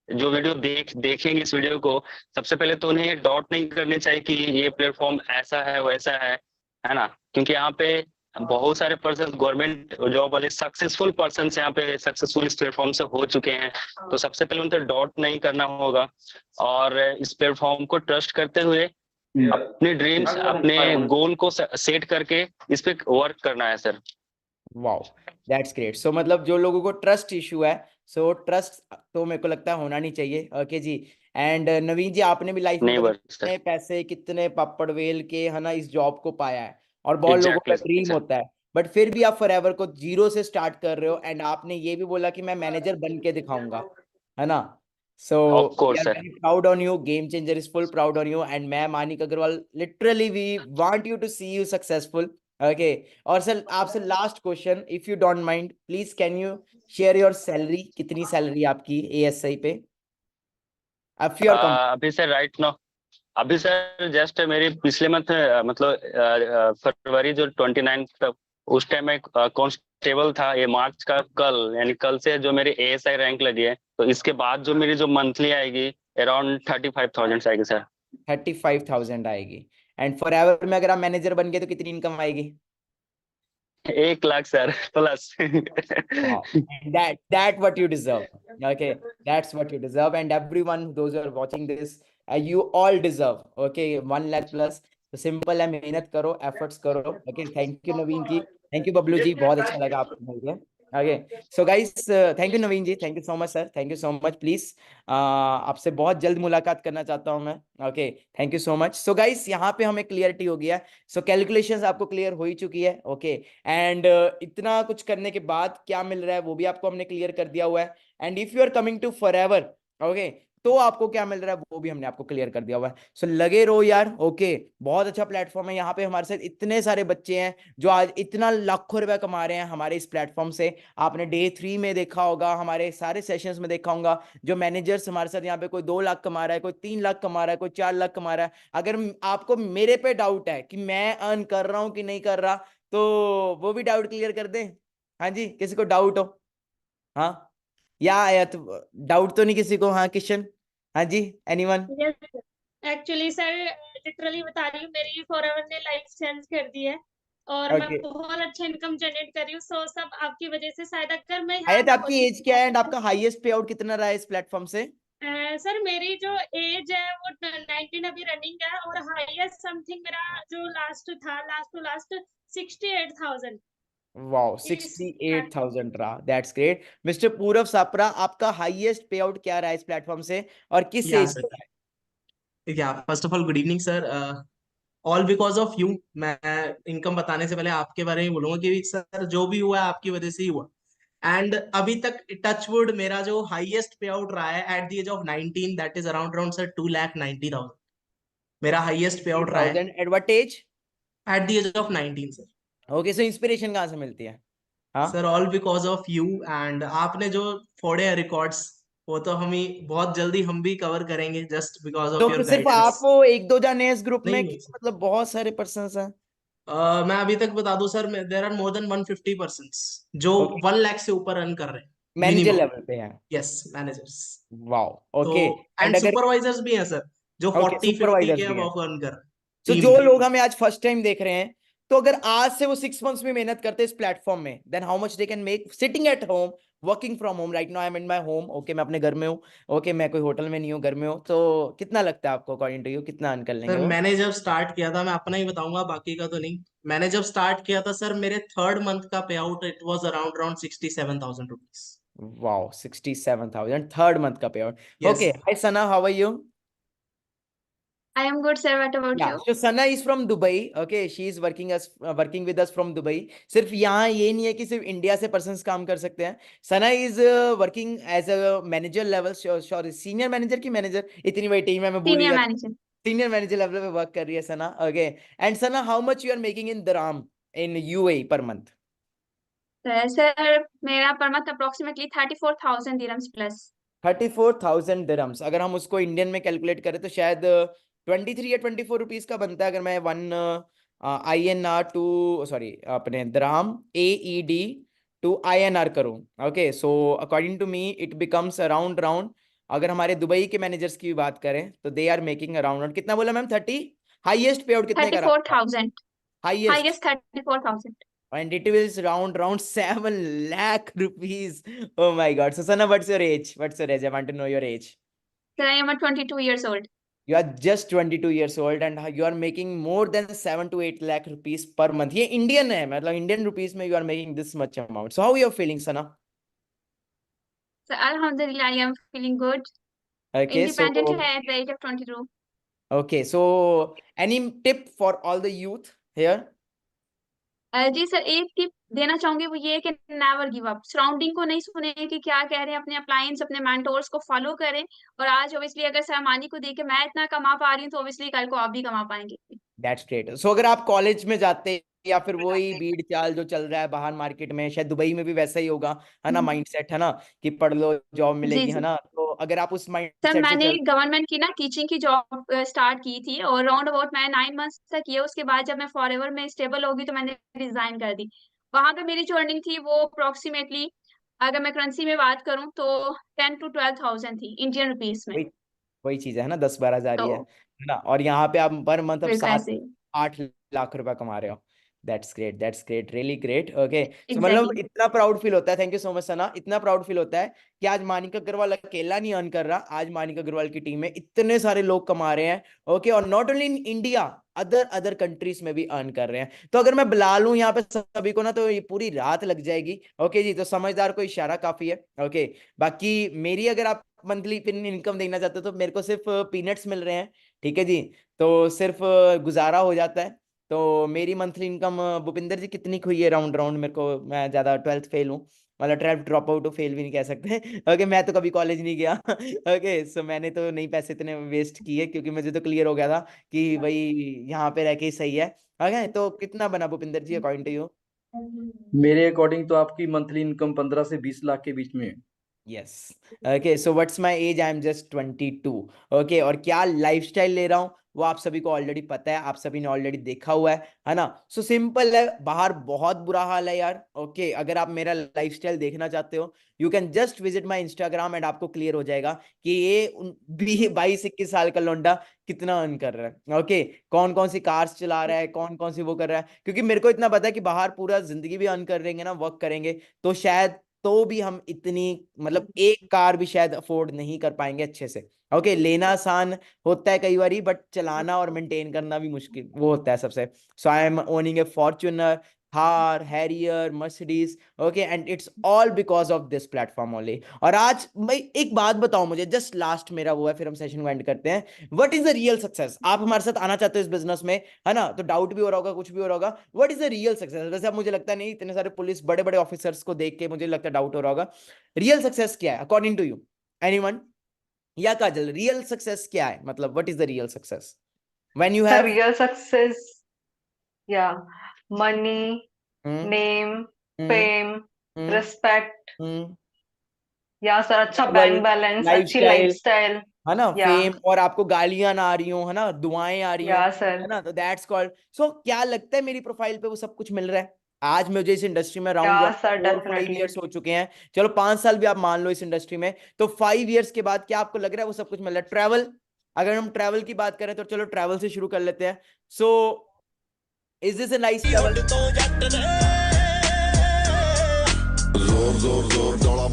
जो वीडियो देखेंगे इस वीडियो को, सबसे पहले तो उन्हें डॉट नहीं करनी चाहिए कि ये प्लेटफॉर्म ऐसा है वैसा है ना, क्योंकि यहाँ पे बहुत सारे पर्सन गवर्नमेंट जॉब वाले सक्सेसफुल पर्सन यहाँ पे सक्सेसफुल इस प्लेटफॉर्म से हो चुके हैं, तो सबसे पहले उनसे डॉट नहीं करना होगा और इस प्लेटफॉर्म को ट्रस्ट करते हुए अपने ड्रीम्स, अपने गोल को सेट करके इस पे वर्क करना है sir. Wow, that's great. So मतलब जो लोगों को ट्रस्ट इशू है, सो ट्रस्ट तो मेरे को लगता है होना नहीं चाहिए। Okay ji. एंड नवीन जी आपने भी लाइफ में कितने पैसे, कितने पापड़ वेल के, है ना, इस जॉब को पाया है, और बहुत लोगों का ड्रीम होता है, बट फिर भी आप फॉरएवर को 0 से स्टार्ट कर रहे हो, एंड आपने ये भी बोला कि मैं मैनेजर बन के दिखाऊंगा, है ना। So we are very proud on you, game changer is full proud on you, and मैं Manik Agarwal literally we want you to see you successful. Okay. और सर आपसे last question, if you don't mind please can you share your salary, कितनी salary आपकी ASI पे? अब you are अभी sir right now, अभी sir just मेरी पिछले मंथ मतलब फरवरी जो 29 तक उस टाइम में कांस्टेबल था, ये मार्च का कल यानी कल से जो मेरी एएसआई रैंक लगी है, तो इसके बाद जो मेरी जो मंथली आएगी अराउंड 35,000 आएगी सर। 35,000 आएगी। एंड फॉर एवर में अगर आप मैनेजर बन गए तो कितनी इनकम आएगी? 1 lakh sir plus. Wow. That what you deserve. Okay, that's what you deserve, and everyone those who are watching this, you all deserve. Okay, 1 lakh plus. तो सिंपल है, मेहनत करो, एफर्ट्स करो। Okay, thank you Naveen ji, thank you Babloo ji, बहुत अच्छा लगा आपको मिलकर। Okay so guys, thank you Naveen ji, thank you so much sir, thank you so much. Please आपसे बहुत जल्द मुलाकात करना चाहता हूं मैं। Okay, thank you so much. So guys, यहाँ पे हमें क्लियरिटी हो गया। सो कैलकुलेशंस आपको क्लियर हो ही चुकी है। ओके, एंड इतना कुछ करने के बाद क्या मिल रहा है वो भी आपको हमने क्लियर कर दिया हुआ है। And if you are coming to forever, okay, तो आपको क्या मिल रहा है वो भी हमने आपको क्लियर कर दिया हुआ है। सो लगे रहो यार। ओके, बहुत अच्छा प्लेटफॉर्म है। यहाँ पे हमारे साथ इतने सारे बच्चे हैं जो आज इतना लाखों रुपया कमा रहे हैं हमारे इस प्लेटफॉर्म से। आपने डे 3 में देखा होगा, हमारे सारे सेशंस में देखा होगा, जो मैनेजर्स हमारे साथ यहाँ पे कोई 2 लाख कमा रहा है, कोई 3 लाख कमा रहा है, कोई 4 लाख कमा रहा है। अगर आपको मेरे पे डाउट है कि मैं अर्न कर रहा हूँ कि नहीं कर रहा, तो वो भी डाउट क्लियर कर दें। हाँ जी, किसी को डाउट हो? हाँ, या तो डाउट तो नहीं किसी को? हाँ किशन, हाँ जी, एनीवन? एक्चुअली सर लिटरली बता रही हूँ, मेरी फॉरएवर ने लाइफ चेंज कर दी है और मैं ओके, बहुत अच्छा इनकम जनरेट कर रही हूँ। सो सब आपकी वजह से, शायद अगर मैं यहाँ आयत ना आपकी होती एज क्या है एंड आपका हाईएस्ट पे आउट कितना रहा है इस प्लेटफॉर्म से? सर मेरी जो एज है वो 19 अभी रनिंग है और हाईएस्ट समथिंग मेरा जो लास्ट था, लास्ट टू लास्ट 68,000। वाओ, 68,000 रहा, दैट्स ग्रेट। मिस्टर पूरव सापरा, आपका हाईएस्ट पे आउट क्या रहा है इस प्लेटफॉर्म से और किस या एज सर, पे रहा है? या first of all good evening sir. All because of you. मैं इनकम बताने से पहले आपके बारे में बोलूंगा कि सर जो भी हुआ है आपकी वजह से ही हुआ। एंड अभी तक टचवुड मेरा जो हाईएस्ट पे आउट रहा है at the age of 19, that is around sir 2,90,000 मेरा हाईएस्ट पे आउट रहा है 1000 at what age? At the age of 19 sir. Okay, so inspiration कहाँ से मिलती है? हाँ sir all because of you and आपने जो फोड़े हैं रिकॉर्ड्स, वो तो हम ही बहुत जल्दी हम भी कवर करेंगे जस्ट बिकॉज ऑफ योर तो सिर्फ गाइडेंस। आप वो एक दो जाने हैं इस ग्रुप में नहीं कि नहीं मतलब बहुत सारे पर्सन हैं? मैं अभी तक बता दूं sir, there are more than 150 persons जो ओके, 1 लाख से ऊपर अर्न कर रहे हैं मैनेजर मिनिमम। लेवल पे हैं? Yes, managers. वाओ, तो ओके। एंड एंड अगर, सुपरवाइजर्स भी हैं सर जो ओके, 40-50 के सुपरवाइजर्स भी अब हैं। अर्न कर रहे हैं तो टीम जो में। लोग हमें आज फर्स्ट टाइम देख रहे हैं, तो अगर आज से वो 6 मंथ्स में मेहनत करते इस प्लेटफॉर्म में, then how much they can make sitting at home, working from home? Right now I am in my home. Okay, मैं अपने घर में हूँ। ओके, मैं कोई होटल में नहीं हूँ, घर में हूँ। तो कितना लगता है आपको, अकॉर्डिंग टू यू, कितना अर्न कर लेंगे सर वो? मैंने जब स्टार्ट किया था, मैं अपना ही बताऊंगा बाकी का तो नहीं, मैंने जब स्टार्ट किया था सर मेरे 3rd मंथ का pay out it was around 67,000 rupees. Wow, 67,000 third month का pay out. Yes okay, hi Sana, how are you? I am good, sir. What about Yeah, you? so Sana is from Dubai. Okay, she is working with us from Dubai. सिर्फ यहाँ ये नहीं है कि सिर्फ India से persons काम कर सकते हैं। Sana is working as a manager level, sorry senior manager की मैनेजर, इतनी बड़ी टीम है, मैं भूल ही Senior गया। manager. सीनियर मैनेजर लेवल पे वर्क कर रही है Sana. Okay, and Sana, how much you are making in dirham in UAE per month? Sir, मेरा per month approximately 34,000 dirhams plus. 34,000 dirhams. अगर हम उसको इंडियन में कैलकुलेट करें तो शायद 23 या 24 रुपीज का बनता है। अगर मैं 1 INR टू, सॉरी अपने दिरहम AED टू INR करूं। Okay, so according to me it becomes around अगर हमारे दुबई के मैनेजर्स की भी बात करें तो दे आर मेकिंग अराउंड, कितना बोला मैम? 30? हाईएस्ट पे आउट कितने का रहा? 34,000. Highest? Highest 34,000. and it is round 7 lakh rupees. Oh my god. So Sana, what's your age? I want to know your age. Sir, I am 22 years old. You are just 22 years old and you are making more than 7 to 8 lakh rupees per month. ये Indian है, मतलब Indian rupees में you are making this much amount. So how you are feeling, Sana? So Alhamdulillah, I am feeling good. Okay, Independent so at the age of 22. okay, so any tip for all the youth here? जी sir, एक tip देना चाहूंगी, वो ये है कि never give up. Surrounding को नहीं सुने कि क्या कह रहे हैं, अपने अप्लायंस, अपने मेंटोर्स को फॉलो करें। और आज ऑब्वियसली अगर सहमानी को देख के मैं इतना कमा पा रही हूँ, तो ऑब्वियसली कल को आप भी कमा पाएंगे। That's great. So अगर आप कॉलेज में जाते या फिर वही भीड़ चाल जो चल रहा है बाहर मार्केट में, शायद दुबई में भी वैसा ही होगा, है ना माइंडसेट, है ना कि पढ़ लो जॉब जी मिलेगी, है जी ना। तो अगर आप उस सर, माइंडसेट से मैंने चल गवर्नमेंट की ना टीचिंग की जॉब स्टार्ट की थी और राउंड अबाउट मैं 9 मंथ्स तक किया। उसके बाद जब मैं फॉरएवर में स्टेबल होगी तो मैंने रिजाइन कर दी। वहां पे मेरी जो अर्निंग थी वो अप्रोक्सीमेटली, अगर मैं करेंसी में बात करूं तो 10 to 12,000 थी इंडियन रुपीस में। वही वही चीज है ना, 10-12 हजार ही तो है ना। और यहाँ पे आप पर मंथ अब फिर पैसे 7-8 लाख रुपए कमा रहे हो। That's great, really great. Okay, so मतलब एग्जैक्टली इतना प्राउड फील होता है, thank you so much Sana, इतना प्राउड फील होता है कि आज मानिका अग्रवाल अकेला नहीं अर्न कर रहा, आज मानिका अग्रवाल की टीम में इतने सारे लोग कमा रहे हैं। ओके, और not only in India, other countries में भी अर्न कर रहे हैं। तो अगर मैं बुला लूं यहाँ पे सभी को ना तो ये पूरी रात लग जाएगी। ओके जी, तो समझदार को इशारा काफी है। ओके, बाकी मेरी अगर आप मंथली इनकम देखना चाहते हो तो मेरे को सिर्फ पीनट्स मिल रहे हैं, ठीक है जी। तो सिर्फ गुजारा हो जाता है। तो मेरी मंथली इनकम भूपिंदर जी कितनी हुई है राउंड राउंड, मेरे को, मैं ज्यादा 12th फेल हूँ, मतलब 12th ड्रॉप आउट, फेल भी नहीं कह सकते। ओके, मैं तो कभी कॉलेज नहीं गया। ओके, सो मैंने तो नहीं पैसे इतने वेस्ट किए, क्योंकि मुझे तो क्लियर हो गया था कि भाई यहाँ पे रह के ही सही है। ओके, तो कितना बना Bhupinder ji according to you? मेरे अकॉर्डिंग तो आपकी मंथली इनकम 15 से 20 लाख के बीच में है। Yes. Okay, so what's my age? I am just 22। Okay, और क्या लाइफस्टाइल ले रहा हूँ वो आप सभी को ऑलरेडी पता है, आप सभी ने ऑलरेडी देखा हुआ है ना। सो सिंपल है, बाहर बहुत बुरा हाल है यार। ओके, अगर आप मेरा लाइफस्टाइल देखना चाहते हो you can just visit my Instagram and आपको क्लियर हो जाएगा कि ये 22-21 साल का लौंडा कितना अर्न कर रहा है। ओके, कौन कौन सी कार्स चला रहा है, कौन कौन सी वो कर रहा है, क्योंकि मेरे को इतना पता है कि बाहर पूरा जिंदगी भी अर्न कर रहेंगे ना, वर्क करेंगे तो शायद तो भी हम इतनी, मतलब एक कार भी शायद अफोर्ड नहीं कर पाएंगे अच्छे से। ओके, लेना आसान होता है कई बारी, बट चलाना और मेंटेन करना भी मुश्किल वो होता है सबसे। So I am owning a Fortuner, Thar, Harrier, Mercedes. Okay, and it's all because of this platform only. और आज भाई एक बात बताओ मुझे, जस्ट लास्ट मेरा वो है, फिर हम सेशन को एंड करते हैं। What is the real success? आप हमारे साथ आना चाहते हो इस बिजनेस में, है ना, तो डाउट भी हो रहा होगा, कुछ भी हो रहा होगा। What is the real success? वैसे अब मुझे लगता नहीं, इतने सारे पुलिस बड़े बड़े ऑफिसर्स को देख के मुझे लगता है डाउट हो रहा होगा। रियल सक्सेस क्या है अकॉर्डिंग टू यू? एनीवन? या काजल, रियल सक्सेस क्या है, मतलब what is the real success when you sir have real success, या मनी, नेम, फेम, रिस्पेक्ट, या सर अच्छा बैंक बैलेंस, अच्छी लाइफस्टाइल, है ना, या फेम, और आपको गालियां ना आ रही हो, है ना, दुआएं आ रही हो, या सर है ना, तो दैट्स कॉल्ड। सो क्या लगता है मेरी प्रोफाइल पे वो सब कुछ मिल रहा है? आज मुझे इस इंडस्ट्री में या राउंड सर 4-5 डेफिनेटली इयर्स हो चुके हैं, चलो 5 साल भी आप मान लो इस इंडस्ट्री में, तो 5 इयर्स के बाद क्या आपको लग रहा है वो सब कुछ मिल रहा है? ट्रैवल, अगर हम ट्रैवल की बात करें तो चलो ट्रैवल से शुरू कर लेते हैं। So is this a nice travel?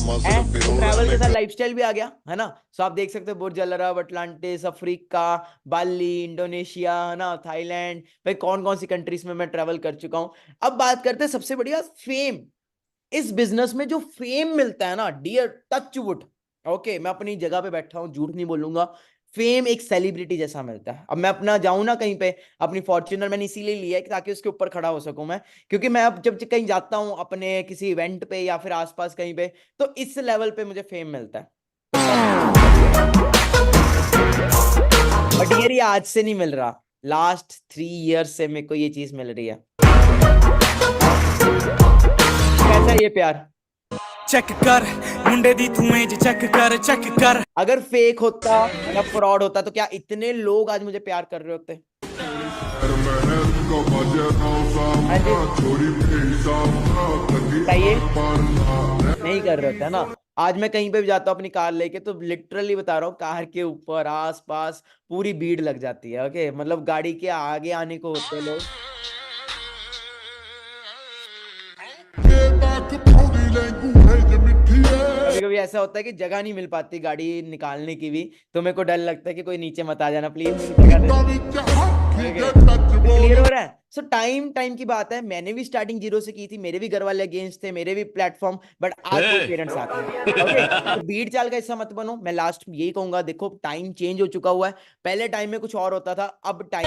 Travel के साथ लाइफस्टाइल भी आ गया, है ना। सो आप देख सकते हो बुर्ज अल अरब, अटलांटिस, अफ्रीका, बाली, इंडोनेशिया, है ना, थाईलैंड, भाई कौन कौन सी कंट्रीज में मैं ट्रैवल कर चुका हूं। अब बात करते हैं सबसे बढ़िया फेम। इस बिजनेस में जो फेम मिलता है ना, डियर टच वुड, ओके, मैं अपनी जगह पे बैठा हूं, झूठ नहीं बोलूंगा, फेम एक सेलिब्रिटी जैसा मिलता है। अब मैं अपना जाऊं ना कहीं पे, अपनी फॉर्च्यूनर मैंने इसीलिए लिया है ताकि उसके ऊपर खड़ा हो सकूं मैं, क्योंकि मैं अब जब कहीं जाता हूं अपने किसी इवेंट पे या फिर आसपास कहीं पे, तो इस लेवल पे मुझे फेम मिलता है। बट यार ये आज से नहीं मिल रहा, लास्ट 3 इयर्स से मेरे को ये चीज मिल रही है। कैसा है ये प्यार? चेक कर मुंडे दी तू एज चेक कर। अगर फेक होता या फ्रॉड होता तो क्या इतने लोग आज मुझे प्यार कर रहे होते? नहीं कर रहे होते, है ना। आज मैं कहीं पे भी जाता हूँ अपनी कार लेके, तो लिटरली बता रहा हूँ, कार के ऊपर आस पास पूरी भीड़ लग जाती है। ओके, मतलब गाड़ी के आगे आने को होते लोग। कभी कभी ऐसा होता है कि जगह नहीं मिल पाती गाड़ी निकालने की भी, तो मेरे को डर लगता है कि कोई नीचे मत आ जाना प्लीज। क्लियर हो रहा है? सो टाइम की बात है, मैंने भी स्टार्टिंग 0 से की थी, मेरे भी घर वाले अगेंस्ट थे, मेरे भी प्लेटफॉर्म, बट आज कोई पेरेंट्स आते हैं। ओके, तो भीड़ चाल का हिस्सा मत बनो। मैं लास्ट यही कहूंगा, देखो टाइम चेंज हो चुका हुआ है, पहले टाइम में कुछ और होता था, अब टाइम,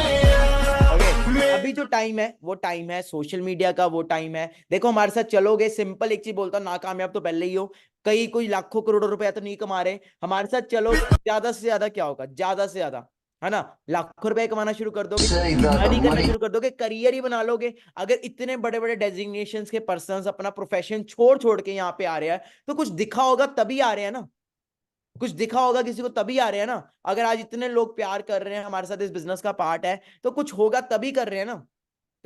ओके, अभी जो टाइम है वो टाइम है सोशल मीडिया का, वो टाइम है। देखो हमारे साथ चलोगे, सिंपल एक चीज बोलता हूँ, नाकामयाब तो पहले ही हो, कई कोई लाखों करोड़ों रुपया तो नहीं कमा रहे, हमारे साथ चलो, ज्यादा से ज्यादा क्या होगा, ज्यादा से ज्यादा है ना, लाखों रुपए कमाना शुरू कर दोगे, अर्निंग करना शुरू कर दोगे, करियर ही बना लोगे। अगर इतने बड़े बड़े डेजिग्नेशन के पर्सन अपना प्रोफेशन छोड़ छोड़ के यहाँ पे आ रहे हैं, तो कुछ दिखा होगा तभी आ रहे हैं ना, कुछ दिखा होगा किसी को तभी आ रहे हैं ना। अगर आज इतने लोग प्यार कर रहे हैं, हमारे साथ इस बिजनेस का पार्ट है, तो कुछ होगा तभी कर रहे हैं ना।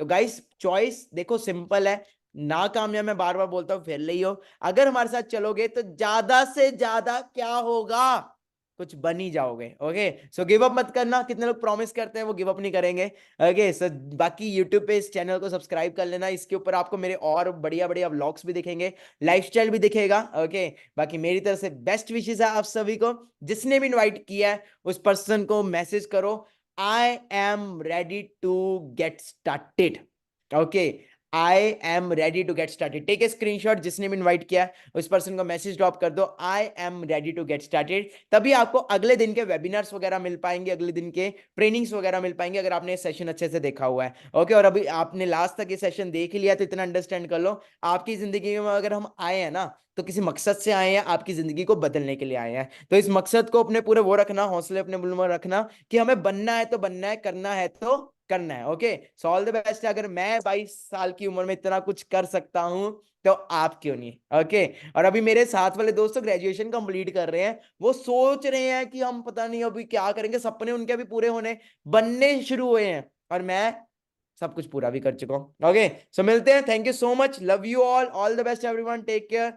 तो गाइस चॉइस देखो सिंपल है, ना कामयाब मैं बार बार बोलता हूं, फेल नहीं हो। अगर हमारे साथ चलोगे तो ज्यादा से ज्यादा क्या होगा, कुछ बन ही जाओगे। ओके, सो गिव अप मत करना। कितने लोग प्रॉमिस करते हैं वो गिव अप नहीं करेंगे। ओके, सो बाकी यूट्यूब पे इस चैनल को सब्सक्राइब कर लेना, इसके ऊपर आपको मेरे और बढ़िया बढ़िया व्लॉग्स भी दिखेंगे, लाइफस्टाइल भी दिखेगा। ओके, बाकी मेरी तरफ से बेस्ट विशेस है आप सभी को। जिसने भी इनवाइट किया है उस पर्सन को मैसेज करो, I am ready to get started. ओके, I am ready to get started. Take a screenshot, जिसने भी इनवाइट किया है उस पर्सन को मैसेज ड्रॉप कर दो, I am ready to get started. तभी आपको अगले दिन के वेबिनार्स वगैरह मिल पाएंगे, अगले दिन के ट्रेनिंग्स वगैरह मिल पाएंगे, अगर आपने ये सेशन अच्छे से देखा हुआ है। ओके, और अभी आपने लास्ट तक ये सेशन देख लिया तो इतना अंडरस्टैंड कर लो, आपकी जिंदगी में अगर हम आए हैं ना तो किसी मकसद से आए हैं, आपकी जिंदगी को बदलने के लिए आए हैं। तो इस मकसद को अपने पूरे वो रखना, हौसले अपने बुलंद रखना कि हमें बनना है तो बनना है, करना है तो करना है। Okay, so all the best. अगर मैं 22 साल की उम्र में इतना कुछ कर सकता हूं तो आप क्यों नहीं। ओके, और अभी मेरे साथ वाले दोस्तों ग्रेजुएशन कंप्लीट कर रहे हैं, वो सोच रहे हैं कि हम पता नहीं अभी क्या करेंगे, सपने उनके अभी पूरे होने बनने शुरू हुए हैं, और मैं सब कुछ पूरा भी कर चुका हूं। ओके, सो मिलते हैं, thank you so much, love you all the best everyone, take care,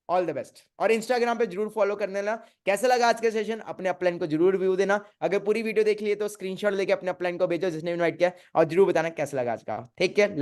all the best. और इंस्टाग्राम पे जरूर फॉलो करने ना। कैसा लगा आज का सेशन, अपने अपलाइन को जरूर व्यू देना। अगर पूरी वीडियो देख लिए तो स्क्रीनशॉट लेके अपने अपलाइन को भेजो जिसने इनवाइट किया, और जरूर बताना कैसा लगा आज का। ठीक है।